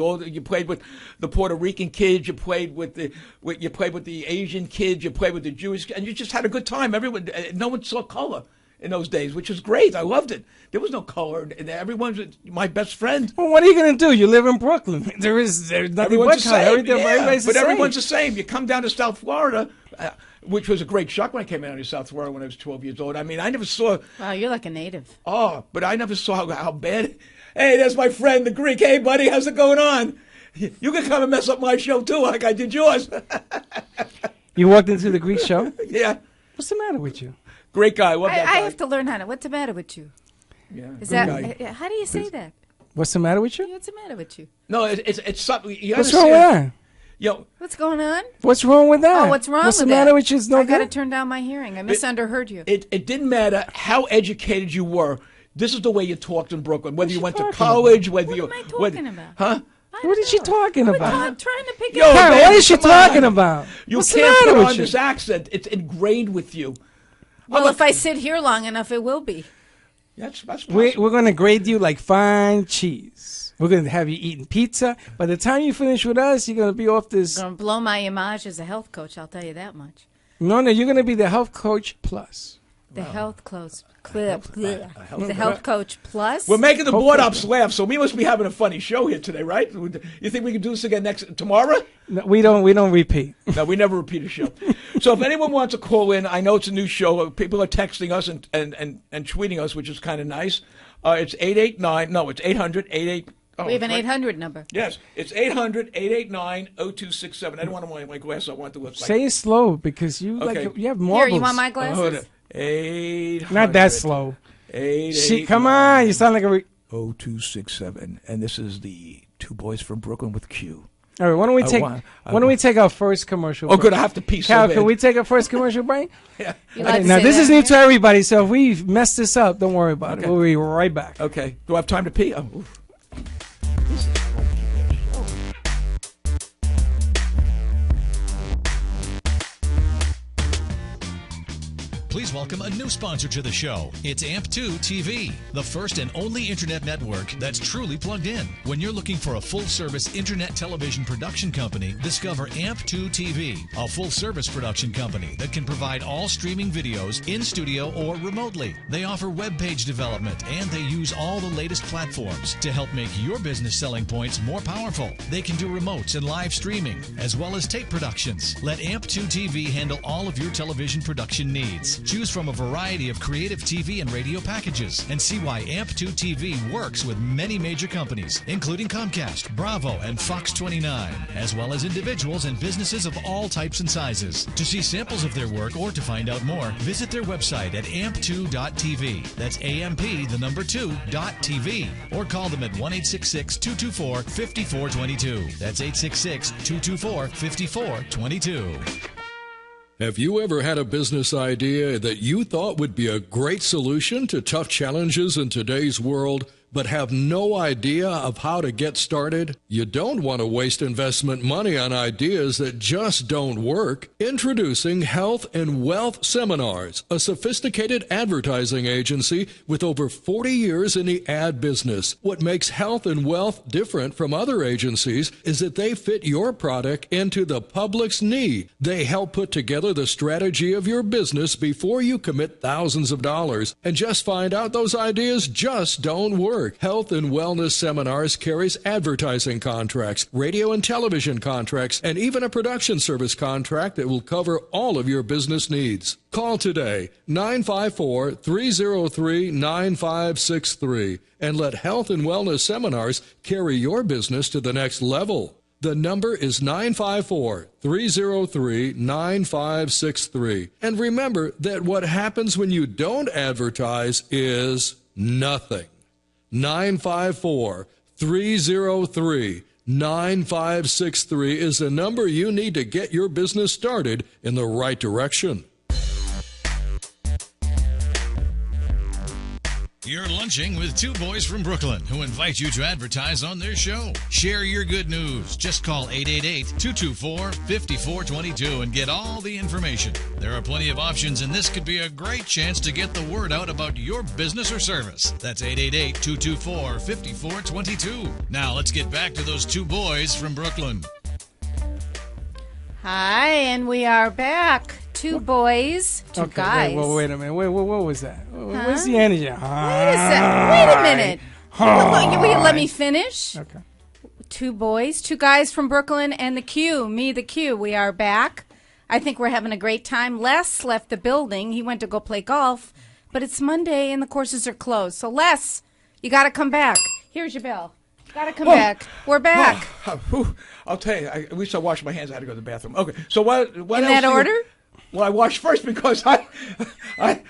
the Puerto Rican kids. You played with the Asian kids. You played with the Jewish, and you just had a good time. Everyone, no one saw color in those days, which was great. I loved it. There was no color, and everyone was my best friend. Well, what are you going to do? You live in Brooklyn. There's nothing Everyone's but the color. same, yeah, Everybody's the but same. everyone's the same. You come down to South Florida, which was a great shock when I came down to South Florida when I was 12 years old. I mean, I never saw. Wow, you're like a native. Oh, but I never saw how bad. Hey, there's my friend, the Greek. Hey, buddy, how's it going on? You can come and mess up my show too, like I did yours. You walked into the Greek show? Yeah, What's the matter with you? great guy. Love that I guy. have to learn how to. What's the matter with you? Yeah, Is good that guy. how do you say that? What's the matter with you? What's the matter with you? No, it's something. You What's wrong understand? with that? Yo, What's going on? What's wrong with that? Oh, what's wrong What's with the that? matter with you? It's no I got to good. turn down my hearing. I misunderstood you. it didn't matter how educated you were. This is the way you talked in Brooklyn. Whether you went to talking college, whether What you am I talking about? huh? I What don't is she know. talking I'm about? trying to pick Yo, it up. Karen, baby, what is she come on. talking about? You What's the can't matter put with on you? this accent. It's ingrained with you. Well, if I sit here long enough, it will be. That's possible. We're going to grade you like fine cheese. We're going to have you eating pizza. By the time you finish with us, you're going to be off this. Going to blow my image as a health coach. I'll tell you that much. No, you're going to be the health coach plus. The health coach. The health coach plus. We're making the board ups laugh, so we must be having a funny show here today, right? You think we can do this again tomorrow? No, we don't repeat. No, we never repeat a show. So if anyone wants to call in, I know it's a new show. People are texting us and tweeting us, which is kind of nice. It's 889. No, it's 800-88. Oh, we have an right. 800 number. Yes, it's 800-889-0267. I didn't want my glasses. I want to look like. Say it slow because you Okay. you have marbles. Here, you want my Hold glasses? it. 800. Not that slow. 889. Come on, you sound like a. 0267, and this is the Two Boys from Brooklyn with Q. All right, why don't we take our first commercial break? Oh, good, I have to pee so Cal, bad. can we take our first commercial break? Yeah. You like to Now, say this that is new here? to everybody, so if we mess this up, don't worry about it. Okay. We'll be right back. Okay. Do I have time to pee? Oh, oof. Please welcome a new sponsor to the show. It's AMP2 TV, the first and only internet network that's truly plugged in. When you're looking for a full-service internet television production company, discover AMP2 TV, a full-service production company that can provide all streaming videos in studio or remotely. They offer web page development, and they use all the latest platforms to help make your business selling points more powerful. They can do remotes and live streaming, as well as tape productions. Let AMP2 TV handle all of your television production needs. Choose from a variety of creative TV and radio packages and see why AMP2 TV works with many major companies, including Comcast, Bravo, and Fox 29, as well as individuals and businesses of all types and sizes. To see samples of their work or to find out more, visit their website at amp2.tv. That's AMP2.tv. Or call them at 1-866-224-5422. That's 866-224-5422. Have you ever had a business idea that you thought would be a great solution to tough challenges in today's world, but have no idea of how to get started? You don't want to waste investment money on ideas that just don't work. Introducing Health and Wealth Seminars, a sophisticated advertising agency with over 40 years in the ad business. What makes Health and Wealth different from other agencies is that they fit your product into the public's need. They help put together the strategy of your business before you commit thousands of dollars and just find out those ideas just don't work. Health and Wellness Seminars carries advertising contracts, radio and television contracts, and even a production service contract that will cover all of your business needs. Call today, 954-303-9563, and let Health and Wellness Seminars carry your business to the next level. The number is 954-303-9563. And remember that what happens when you don't advertise is nothing. 954-303-9563 is the number you need to get your business started in the right direction. You're You're lunching with two boys from Brooklyn who invite you to advertise on their show. Share your good news. Just call 888-224-5422 and get all the information. There are plenty of options, and this could be a great chance to get the word out about your business or service. That's 888-224-5422. Now let's get back to those two boys from Brooklyn. Hi, and we are back. Two boys, two guys. Wait a minute. What was that? Where's the energy? Wait a minute. Will you let me finish? Okay. Two boys, two guys from Brooklyn, and the Q, me, the Q. We are back. I think we're having a great time. Les left the building. He went to go play golf, but it's Monday and the courses are closed. So, Les, you got to come back. Here's your bell. Got to come back. We're back. I'll tell you. At least I washed my hands. I had to go to the bathroom. Okay. So what In else that order? Well, I washed first because I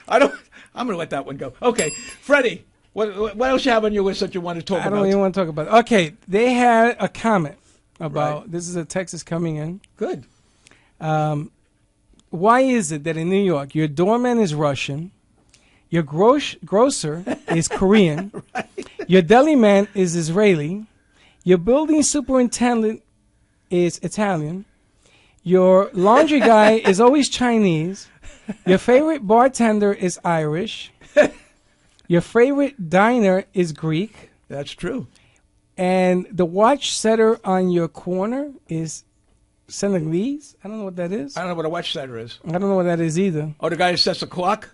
don't. I'm going to let that one go. Okay, Freddie. What else you have on your list that you want to talk about? I don't even want to talk about it. Okay, they had a comment about this is a Texas coming in. Good. Why is it that in New York your doorman is Russian, your grocer is Korean, your deli man is Israeli, your building superintendent is Italian, your laundry guy is always Chinese, your favorite bartender is Irish, your favorite diner is Greek, That's true. and the watch setter on your corner is Senegalese? I don't know what that is. I don't know what a watch setter is. I don't know what that is either. Oh, the guy who sets the clock?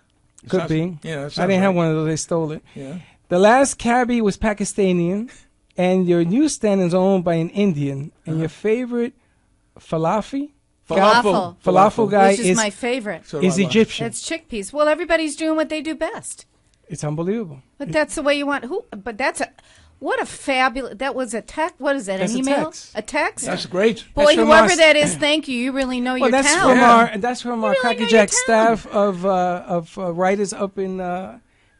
Could Sounds- be. Yeah, that I sounds didn't have right. one of those. They stole it. Yeah. The last cabbie was Pakistani, and your newsstand is owned by an Indian, and your favorite Falafel. falafel guy Which is my favorite. So do is I like. Egyptian. That's chickpeas. Well, everybody's doing what they do best. It's unbelievable. But that's the way you want. But that's what a fabulous. That was a text. What is that? That's an a email? text. A text? That's great. Boy, That's from whoever us. that is, thank you. You really know Well, your that's town. from Yeah. that's from our really Cracker know your Jack town. staff of writers up in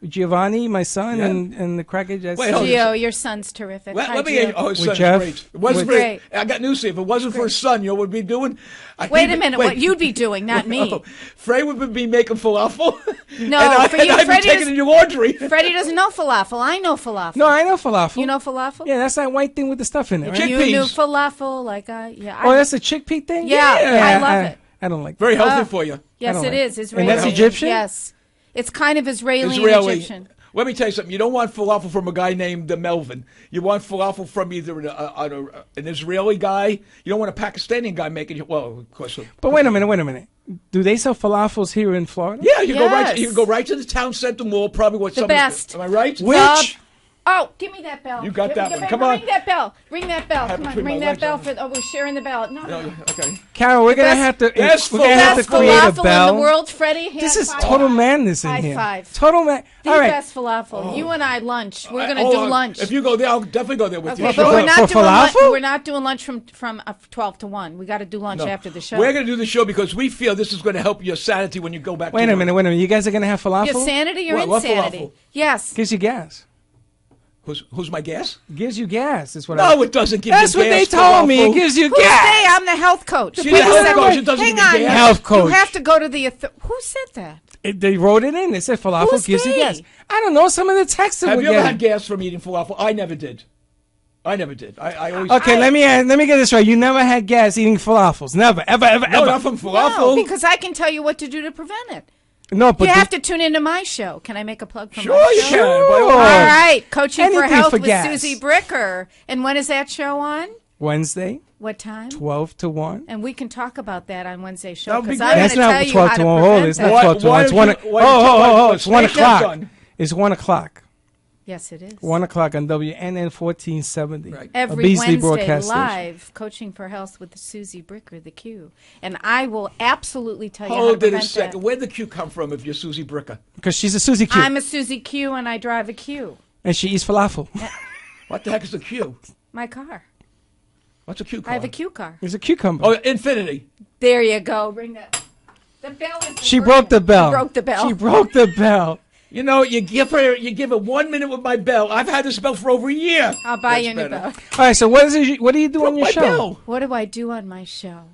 Giovanni, my son, Yeah. and the Cracker Jack. Wait, staff. hold Gio, your son's terrific. Let Hi, me. Gio. Oh, his With son's Jeff? great. It wasn't With- for, Great. I got news for you. If it wasn't for his son, you know what we'd be doing? Wait a minute. What you'd be doing, not me. Oh, Frey would be making falafel. No, for you, and I'd be Freddie taking is- in your laundry. Freddie doesn't know falafel. I know falafel. No, I know falafel. You know falafel? Yeah, that's that white thing with the stuff in it, right? Chick- You chickpeas. knew falafel like I. Yeah. Oh, that's a chickpea thing? Yeah, I love it. I don't like Very that. healthy for you. Yes, don't it like is. it. Israeli. And that's Egyptian? Yes. It's kind of Israeli, Israeli. and Egyptian. Let me tell you something. You don't want falafel from a guy named Melvin. You want falafel from either an Israeli guy. You don't want a Pakistani guy making it. Well, of course. But wait a minute. Do they sell falafels here in Florida? Yeah, you Yes. can go right to the town center mall. Probably what The some best. Am I right? Which? Oh, give me that bell. You got that one. Ring Come on. Ring that bell. Ring that bell. Have Come on. between Ring my that legs bell on. for. Oh, we're sharing the bell. No. No, okay. Carol, we're gonna best- have to. best We're gonna have to Best create a falafel bell. in the world, Freddie. This Hand is five. total madness in High here. five. Total man. The All right. best falafel. You and I lunch. We're gonna Hold do on. lunch. If you go there, I'll definitely go there with Okay, you. but Sure. we're not For doing lunch. falafel? We're not doing lunch from 12 to 1. We got to do lunch No. after the show. We're going to do the show because we feel this is going to help your sanity when you go back. Wait to a work. minute. You guys are gonna have falafel? Your sanity or What insanity? falafel? Yes. Gives you gas. Who's my gas? Gives you gas. That's what. No, it doesn't give That's you what they gas. told me. It falafel. gives you Who say gas. I'm the health coach? She's Wait the a health second. coach. It doesn't Hang give you on. gas. Health coach. You have to go to the. Who said that? They wrote it in. They said falafel Who's gives you they? gas. I don't know. Some of the texts that Have we're you ever getting. had gas from eating falafel? I never did. I always. Okay, let me get this right. You never had gas eating falafels. Never, ever, No, ever. not from No, falafel. because I can tell you what to do to prevent it. No, but You have to tune into my show. Can I make a plug for Sure, my you show? can. Sure. All right, Coaching for Anything Health for with gas. Susie Bricker. And when is that show on? Wednesday, What time? 12 to 1. And we can talk about that on Wednesday's show That would be because great. I'm going That's to not tell you 12 how to to 1. Hold it. prevent It's that. not 12 to 1. It's 1. It's 1 o'clock. It's 1 o'clock. Yes, it is. 1 o'clock on WNN 1470. Right. Every Beasley Wednesday broadcast station. live, Coaching for Health with Susie Bricker, the Q. And I will absolutely tell you how to Hold it a prevent second. that. Where'd the Q come from if you're Susie Bricker? Because she's a Susie Q. I'm a Susie Q and I drive a Q. And she eats falafel. What the heck is a Q? My car. What's a Q car? I have a Q car. There's a cucumber. Oh, Infinity. There you go. Ring that. The bell is She broke the bell. She broke the bell. She broke the bell. You know, you give her 1 minute with my bell. I've had this bell for over a year. I'll buy That's you a new better. bell. All right, so what do you do on your My show? bell. What do I do on my show?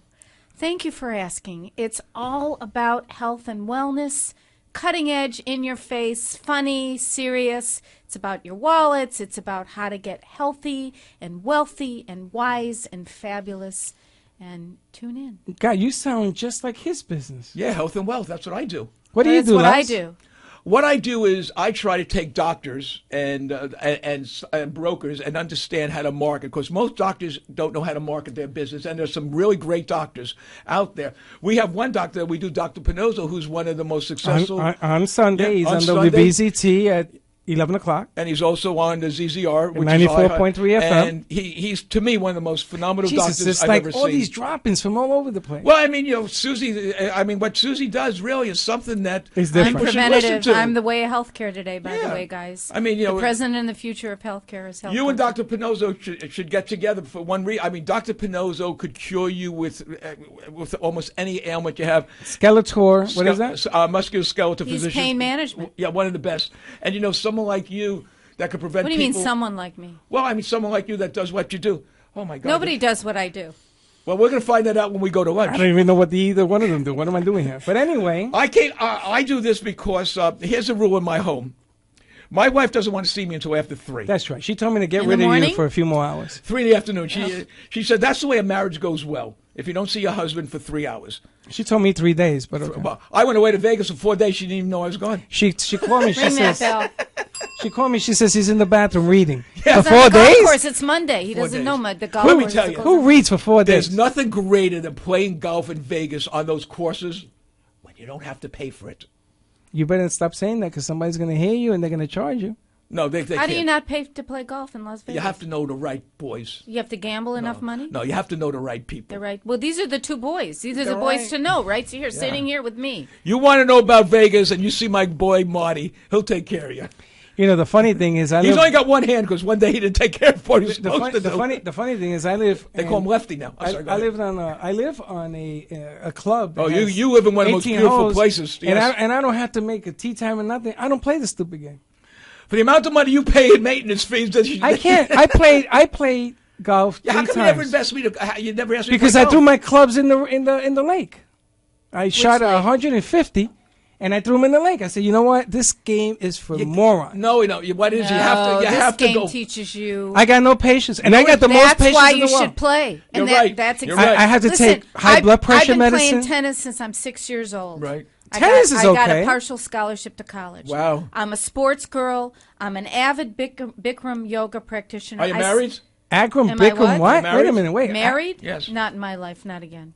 Thank you for asking. It's all about health and wellness, cutting edge, in your face, funny, serious. It's about your wallets. It's about how to get healthy and wealthy and wise and fabulous. And tune in. God, you sound just like his business. Yeah, health and wealth. That's what I do. What do you That's do, what Les? I do. What I do is I try to take doctors and brokers and understand how to market, because most doctors don't know how to market their business, and there's some really great doctors out there. We have one doctor that we do, Dr. Pinozzo, who's one of the most successful. On Sunday, he's on on Sunday. WBZT at 11 o'clock. And he's also on the ZZR, which 94.3 FM. And he's, to me, one of the most phenomenal Jesus, doctors it's I've like ever all seen. these drop-ins from all over the place. Well, I mean, Susie, what Susie does really is something that It's people different. should listen Preventative. to. I'm the way of healthcare today, by the Yeah. way, guys. I mean, the present and the future of healthcare is healthcare. You and Dr. Pinozzo should get together for one reason. I mean, Dr. Pinozzo could cure you with almost any ailment you have. Skeletor, what is that? Musculoskeletal He's physician. pain management. Yeah, one of the best. And someone like you that could prevent What do you people. mean, someone like me? Well, I mean, someone like you that does what you do. Oh my God. Nobody does what I do. Well, we're going to find that out when we go to lunch. I don't even know what either one of them do. What am I doing here? But anyway, I can't. I do this because here's a rule in my home. My wife doesn't want to see me until after 3. that's right. She told me to get In rid the of you morning? for a few more hours. 3 in the afternoon. She said that's the way a marriage goes well. If you don't see your husband for 3 hours. She told me 3 days, but okay. Well, I went away to Vegas for 4 days. She didn't even know I was gone. She called me. She Ring that says bell. she called me. She says he's in the bathroom reading Yeah. for It's on 4 the golf days. course. It's Monday. He doesn't days. know the golf Let me course. tell is you. a Who reads for 4 There's days? nothing greater than playing golf in Vegas on those courses when you don't have to pay for it. You better stop saying that because somebody's going to hear you and they're going to charge you. No, they How can't. do you not pay to play golf in Las Vegas? You have to know the right boys. You have to gamble enough money? No, you have to know the right people. They're right. Well, these are the two boys. These are the They're boys right. to know, right? So you're sitting here with me. You want to know about Vegas, and you see my boy Marty. He'll take care of you. You know, the funny thing is, He's only got one hand because one day he didn't take care of what he was the, supposed to do. the funny thing is, I live. They call him Lefty now. I'm sorry, go I ahead. live on a club. that Oh, has you live in one of the most 18 beautiful holes, places. Yes. and I don't have to make a tea time or nothing. I don't play the stupid game. For the amount of money you pay in maintenance fees, that you, I can't. I played golf Yeah, 3 how come times you never invest me? You never asked me because to play I threw golf? my clubs in the lake. I shot lake? 150, and I threw them in the lake. I said, you know what? This game is for morons. No, what is you have to? You this have to game go. teaches you. I got no patience, and I got the most That's patience why in you the world. should play. And You're right. That's You're exactly. right. I have to Listen, take high blood pressure I've been medicine. playing tennis since I'm 6 years old. Right. Tennis is I got okay. a partial scholarship to college. Wow. I'm a sports girl. I'm an avid Bikram yoga practitioner. Are you married? Akram Am I Bikram, what? what? Married? Wait a minute, wait. Married? Yes. Not in my life. Not again.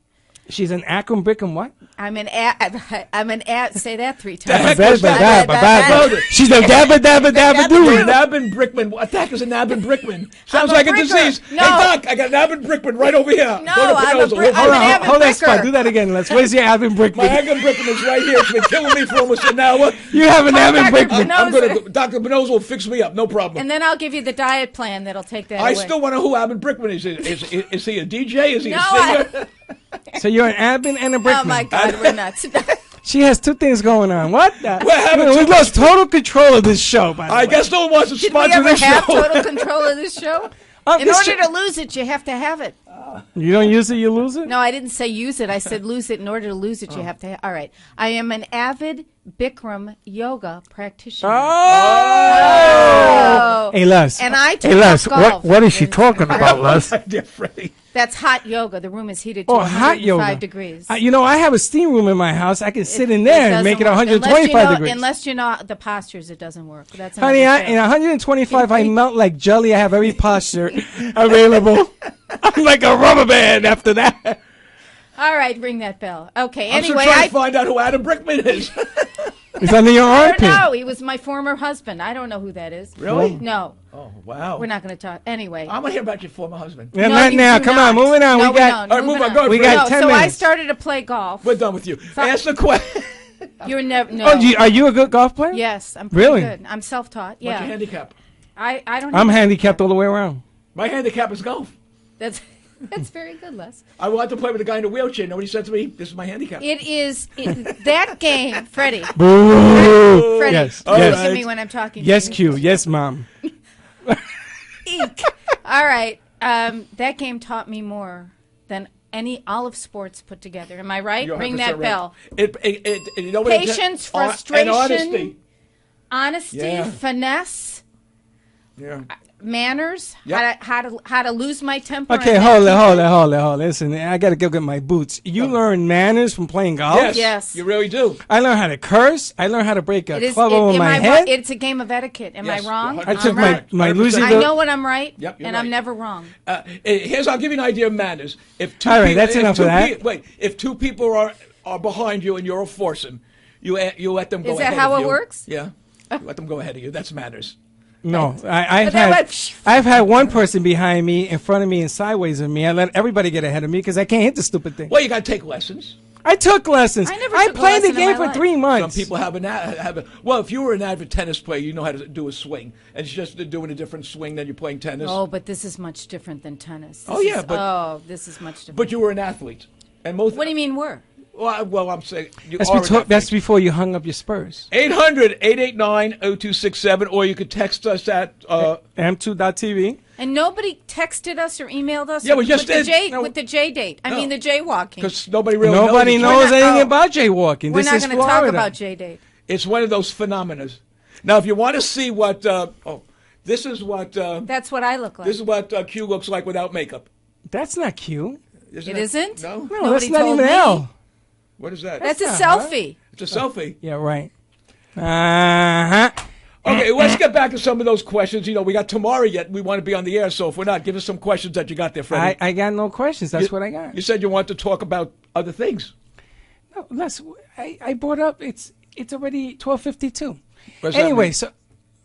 She's an Akram Bikram, what? I'm an say that 3 The heck times. was that? She's the dabba dabba dabba You're doo. Nabin Brickman. What the heck is a Nabin Brickman? Sounds I'm a like a bricker. disease. No. Hey, Doc, I got Nabin Brickman right over here. No, Go to I'm a Pinozzo. brick- We'll I'm find an out. avid Hold that bricker. spot. Do that again. Let's. Where's your Avin My Brickman? Nabin Brickman is right here. It's been killing me for almost an hour. You have an Avin Dr. Brickman. I'm Pinozzo. gonna. Dr. Pinozzo will fix me up. No problem. And then I'll give you the diet plan that'll take that I away. still want to know who Nabin Brickman is. Is he a DJ? Is he No, a singer? So you're an Avin and a Brickman. Oh my God, we're nuts. She has 2 things going on. What? We're having we too lost total control of this show. By the I way. guess no one wants to Did we sponsor ever this have show. total control of this show? In this order show- to lose it, you have to have it. You don't use it, you lose it. No, I didn't say use it. I said lose it. In order to lose it, you have to. All right. I am an avid Bikram yoga practitioner. Oh. Hey Les. And I took Hey, Les, up golf. what is she talking about, Les? Dear Freddie. That's hot yoga. The room is heated to Oh, 105 hot yoga. degrees. You know, I have a steam room in my house. I can sit in there and make it doesn't work. 125 degrees. Unless you know the postures, it doesn't work. That's another Honey, show. in 125, I melt like jelly. I have every posture available. I'm like a rubber band after that. All right, ring that bell. Okay. I'm still Anyway, trying I to find out who Adam Brickman is. It's under your don't armpit. know. He was my former husband. I don't know who that is. Really? No, Oh, wow. we're not going to talk. Anyway. I'm going to hear about your former husband. Yeah, No, not you now. do Come not. on, moving on. No, we got. don't. All right, move Moving on. Go ahead, We Freddie. got No, 10 so I minutes. started to play golf. We're done with you. Ask the question. You're never. No. Oh, are you a good golf player? Yes, I'm pretty Really? good. I'm self-taught. What's your Yeah. handicap? I don't. I'm even- handicapped all the way around. My handicap is golf. That's very good, Les. I wanted to play with a guy in a wheelchair. Nobody said to me, this is my handicap. It is that game, Freddie. Boo. Freddie, Yes, look yes. at me when I'm talking. Yes, to you. Q. Yes, Mom. Eek. All right. That game taught me more than all of sports put together. Am I right? You're Ring 100% that right. bell. You know what it- Patience, and frustration, honesty. Yeah. finesse, Yeah. manners, Yep. how to lose my temper. Okay, and hold not keep it. Listen, I got to go get my boots. You learn manners from playing golf? Yes, Yes. you really do. I learned how to curse. I learned how to break a It is. club over am my I head. right? It's a game of etiquette. Am Yes, I wrong? you're I took I'm my, right. my 100%. Lucy. I know when I'm right, Yep, you're and I'm right. never wrong. Here's I'll give you an idea of manners. If two All right, people, that's if enough two of that. Wait, if two people are behind you and you're a foursome, you let them go Is that ahead how of it you. works? Yeah. You let them go ahead of you. That's manners. No, But that I've had one person behind me, in front of me, and sideways of me. I let everybody get ahead of me because I can't hit the stupid thing. Well, you got to take lessons. I took lessons. I never I took a played the lesson in game my for life. 3 months. Some people have well, if you were an avid tennis player, you know how to do a swing. And it's just doing a different swing than you're playing tennis. Oh, but this is much different than tennis. Oh, yeah, this is much different. But you were an athlete. And most. What do you mean we're? Well, I'm saying you That's, are an athlete. that's before you hung up your spurs. 800-889-0267, or you could text us at M2.TV. And nobody texted us or emailed us. Yeah, we just with did. With the J date. I mean the jaywalking. because nobody really Nobody knows. knows anything about jaywalking. We're This not is going to talk Florida. about J date. It's one of those phenomena. Now, if you want to see what, this is what That's what I look like. this is what Q looks like without makeup. That's not cute. Isn't It isn't? No. No, Nobody that's not told even me. L. What is that? That's a not hard. selfie. It's a selfie. Yeah, right. Uh-huh. Okay, let's get back to some of those questions. You know, we got tomorrow yet. We want to be on the air, so if we're not, give us some questions that you got there, Freddie. I got no questions. That's what I got. You said you want to talk about other things. No, I brought up, it's already 12:52. What does that Anyway, mean? so,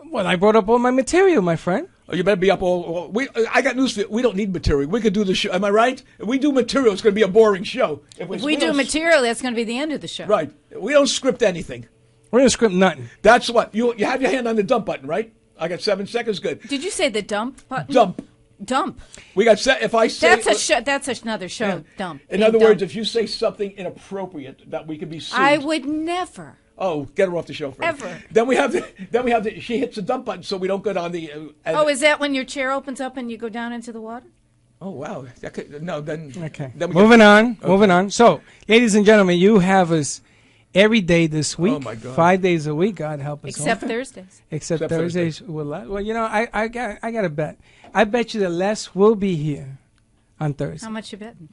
well, I brought up all my material, my friend. Oh, you better be up all. I got news for you. We don't need material. We could do the show. Am I right? If we do material, it's going to be a boring show. If we do don't- material, that's going to be the end of the show. Right. We don't script anything. We're going to script nothing. That's what. You have your hand on the dump button, right? I got 7 seconds. Good. Did you say the dump button? Dump. Dump. We got set. If I say. That's a show. That's another show. Yeah. Dump. In Being other words, dump. if you say something inappropriate, that we could be sued. I would never. Oh, get her off the show, Fred. Ever. Then we have the. She hits the dump button, so we don't go down the. Oh, is that when your chair opens up and you go down into the water? Oh wow. That could, no, then. Okay. Then we Moving get, on. Moving on. So, ladies and gentlemen, you have us every day this week. Oh, my God. 5 days a week. God help us. Except all. Thursdays. Except Except Thursdays. Well, you know, I got a bet. I bet you that Les will be here on Thursday. How much you betting?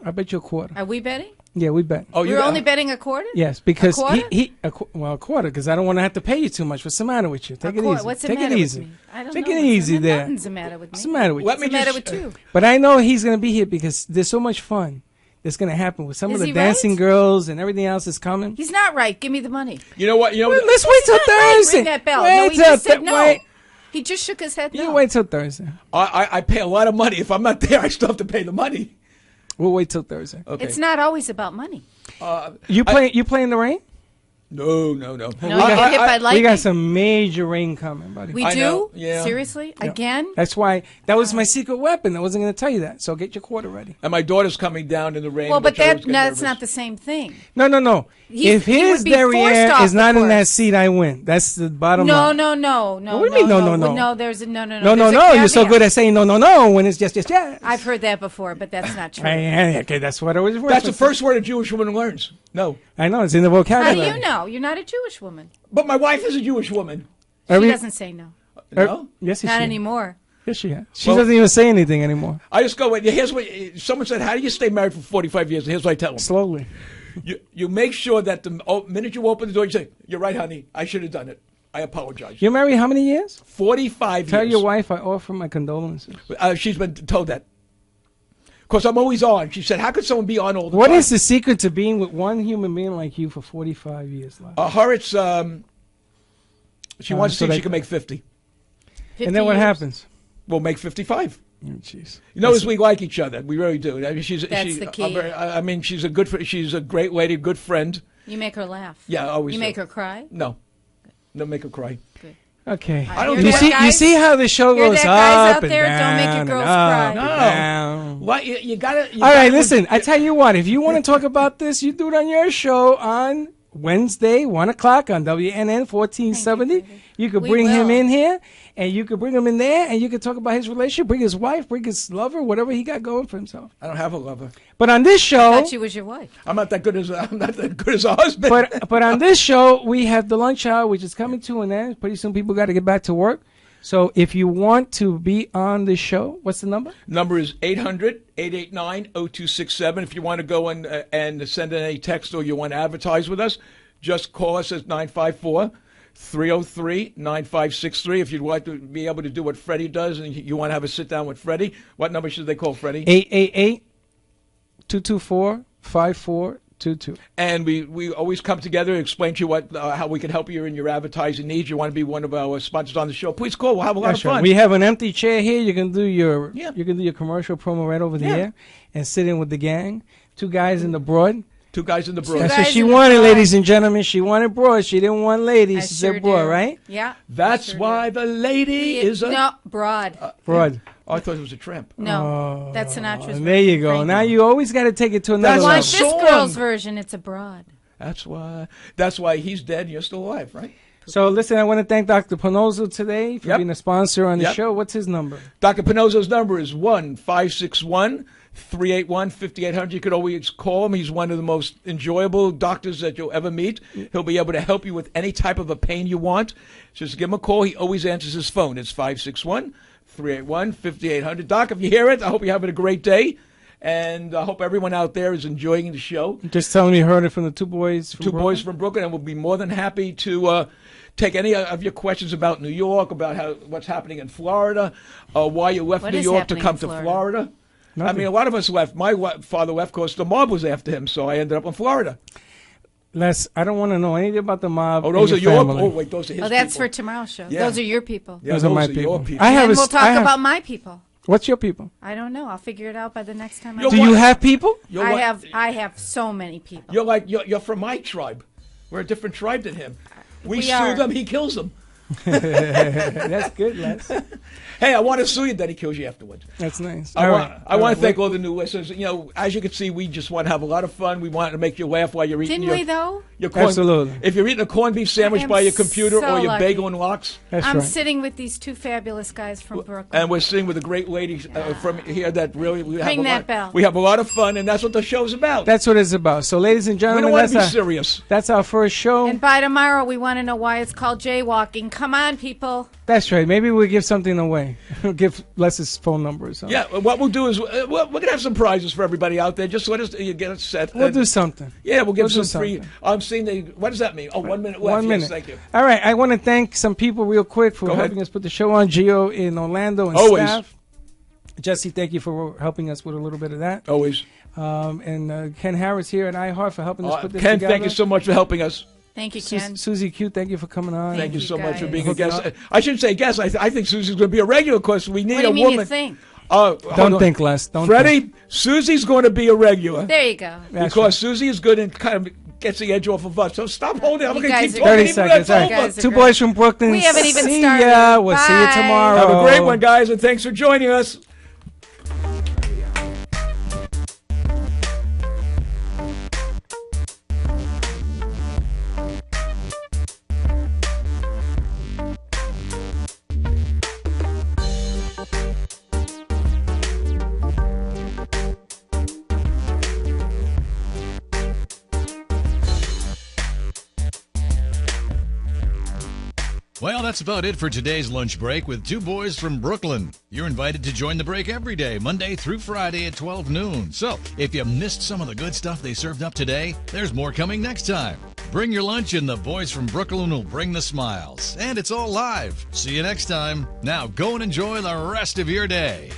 I bet you a quarter. Are we betting? Yeah, we bet. Oh, We're only betting a quarter? Yes, because A quarter? a quarter, because I don't want to have to pay you too much. What's the matter with you? Take it easy. What's the Take matter it easy. with me? I don't Take know. it easy there. Nothing's the matter with me. What's the matter with Let you? me What's the matter just- with you? But I know he's going to be here because there's so much fun that's going to happen with some Is of the he dancing right? girls and everything else that's coming. He's not right. Give me the money. You know what? You know. Well, let's wait till He's not right. Thursday. Ring that bell. Wait No, he till just said Thu- no. wait. He just shook his head You no. wait till Thursday. I pay a lot of money. If I'm not there, I still have to pay the money. We'll wait till Thursday. Okay. It's not always about money. You play in the rain? No. No, you got- get hit by lightning. We got some major rain coming, buddy. We I do? know, yeah. Seriously? Again? That's why that was my secret weapon. I wasn't going to tell you that. So get your quarter ready. And my daughter's coming down in the rain. Well, but which I always get that's nervous. not the same thing. No. If he his would be forced derriere off is the not in that course. seat, I win. That's the bottom No, line. no. What do you mean, no? No, there's a no. No. There's a You're so caveat. good at saying no when it's just yes. I've heard that before, but that's not true. Okay, that's what I was. That's the first word a Jewish woman learns. No. I know it's in the How vocabulary. do you know? You're not a Jewish woman. But my wife is a Jewish woman. Are She we- doesn't say no. No? Yes, Not she. anymore. Yes, she has. She Well- doesn't even say anything anymore. I just go, here's what, someone said, how do you stay married for 45 years? And here's what I tell them. Slowly. You make sure that the minute you open the door, you say, you're right, honey, I should have done it. I apologize. You're married how many years? 45 Tell years. your wife I offer my condolences. She's been told that. Because I'm always on. She said, how could someone be on all the What time? is the secret to being with one human being like you for 45 years? Lyle? Her, it's, she wants to so see if they- she can make 50. 50 And then what years. happens? We'll make 55. Oh, jeez. You notice we like each other. We really do. I mean, That's the key. I mean, she's a great lady, good friend. You make her laugh. Yeah, I always You do. make her cry. No. No, make her cry. Okay. I don't You do see, that, you see how the show Hear goes that, guys up out and there? down Don't make your and girls up cry. and No. down. What you gotta? All right, listen. I tell you what. If you want to talk about this, you do it on your show on Wednesday, 1 o'clock on WNN 1470. You could We bring him will. in here, and you could bring him in there, and you could talk about his relationship, bring his wife, bring his lover, whatever he got going for himself. I don't have a lover. But on this I show, thought she was your wife. I'm not that good as a husband. but on this show, we have the lunch hour, which is coming to an end. Pretty soon, people got to get back to work. So if you want to be on the show, what's the number? Number is 800-889-0267. If you want to go and send in a text or you want to advertise with us, just call us at 954-303-9563. If you'd like to be able to do what Freddie does and you want to have a sit-down with Freddie, what number should they call Freddie? 888-224-5422. And we always come together and explain to you how we can help you in your advertising needs. You want to be one of our sponsors on the show, please call. We'll have a lot of fun. We have an empty chair here. You can do your Yeah. commercial promo right over Yeah. there and sit in with the gang. Two guys in the broad. Two guys in the Two broad. That's what guys she in the wanted, broad. ladies and gentlemen. She wanted broad. She didn't want ladies. I She sure said broad, do. right? Yeah. That's Sure why the lady is a... No, broad. Broad. Oh, I thought it was a tramp. No, that's Sinatra's And there you go. version. Now you always got to take it to another That's Watch a level. this song. girl's version. It's a broad. That's why he's dead and you're still alive, right? So listen, I want to thank Dr. Panozzo today for Yep. being a sponsor on the Yep. show. What's his number? Dr. Panozzo's number is 1-561-381-5800. You could always call him. He's one of the most enjoyable doctors that you'll ever meet. He'll be able to help you with any type of a pain you want. Just give him a call. He always answers his phone. It's 561-381-5800. Doc, if you hear it, I hope you're having a great day. And I hope everyone out there is enjoying the show. Just telling me you heard it from the two boys from Two Brooklyn. boys from Brooklyn, and we'll be more than happy to take any of your questions about New York, about what's happening in Florida, why you left What New is York to happening come in to Florida? Florida. I Nothing. mean, a lot of us left. My father left because the mob was after him, so I ended up in Florida. Les, I don't want to know anything about the mob. Oh, those are and your. family. Oh, wait, those are his. Oh, that's people. for tomorrow's show. Yeah. Those are your people. Yeah, Those are my your people. people. I have And a we'll talk I have- about my people. What's your people? I don't know. I'll figure it out by the next time. You're Do you what? have people? You're like- I have so many people. You're from my tribe. We're a different tribe than him. We sue are. them. He kills them. That's good, Les. Hey, I want to sue you, then he kills you afterwards. That's nice. I All want, right. I want All to thank right. all the new listeners. You know, as you can see, we just want to have a lot of fun. We want to make you laugh while you're eating Didn't we, though? your corn. Absolutely. If you're eating a corned beef sandwich am by your computer so or your lucky. bagel and lox, That's I'm right. sitting with these two fabulous guys from Brooklyn. and we're sitting with a great lady from here that really we have Ring a that lot. bell. We have a lot of fun, and that's what the show's about. That's what it's about. So, ladies and we gentlemen, don't want to be that's serious. that's our first show. And by tomorrow, we want to know why it's called jaywalking. Come on, people. That's right. Maybe we'll give something away. We'll give Les's phone number or something. Yeah, what we'll do is we're going to have some prizes for everybody out there. Just let us get us set. We'll and- do something. Yeah, we'll give we'll do some free. something. I'm seeing the. What does that mean? Oh, 1 minute left. 1 Yes, minute. thank you. All right. I want to thank some people real quick for Go ahead. helping us put the show on. Gio in Orlando and Always. staff. Jesse, thank you for helping us with a little bit of that. Always. And Ken Harris here at iHeart for helping us put this Ken, together. thank you so much for helping us. Thank you, Ken. Susie Q, thank you for coming on. Thank you you so much for guys. being a Hooking guest. up. I shouldn't say guest. I think Susie's going to be a regular because we need What do you a mean woman. you think? Hold Don't on. think less. Don't Freddie, think. Susie's going to be a regular There you go. That's because right. Susie is good and kind of gets the edge off of us. So stop holding. I'm You going to guys keep are talking. 30 even when seconds. it's All over. right. guys are Two great. boys from Brooklyn. We haven't even See started. ya. We'll see you Bye. tomorrow. Have a great one, guys, and thanks for joining us. Well, that's about it for today's lunch break with two boys from Brooklyn. You're invited to join the break every day, Monday through Friday at 12 noon. So, if you missed some of the good stuff they served up today, there's more coming next time. Bring your lunch and the boys from Brooklyn will bring the smiles. And it's all live. See you next time. Now go and enjoy the rest of your day.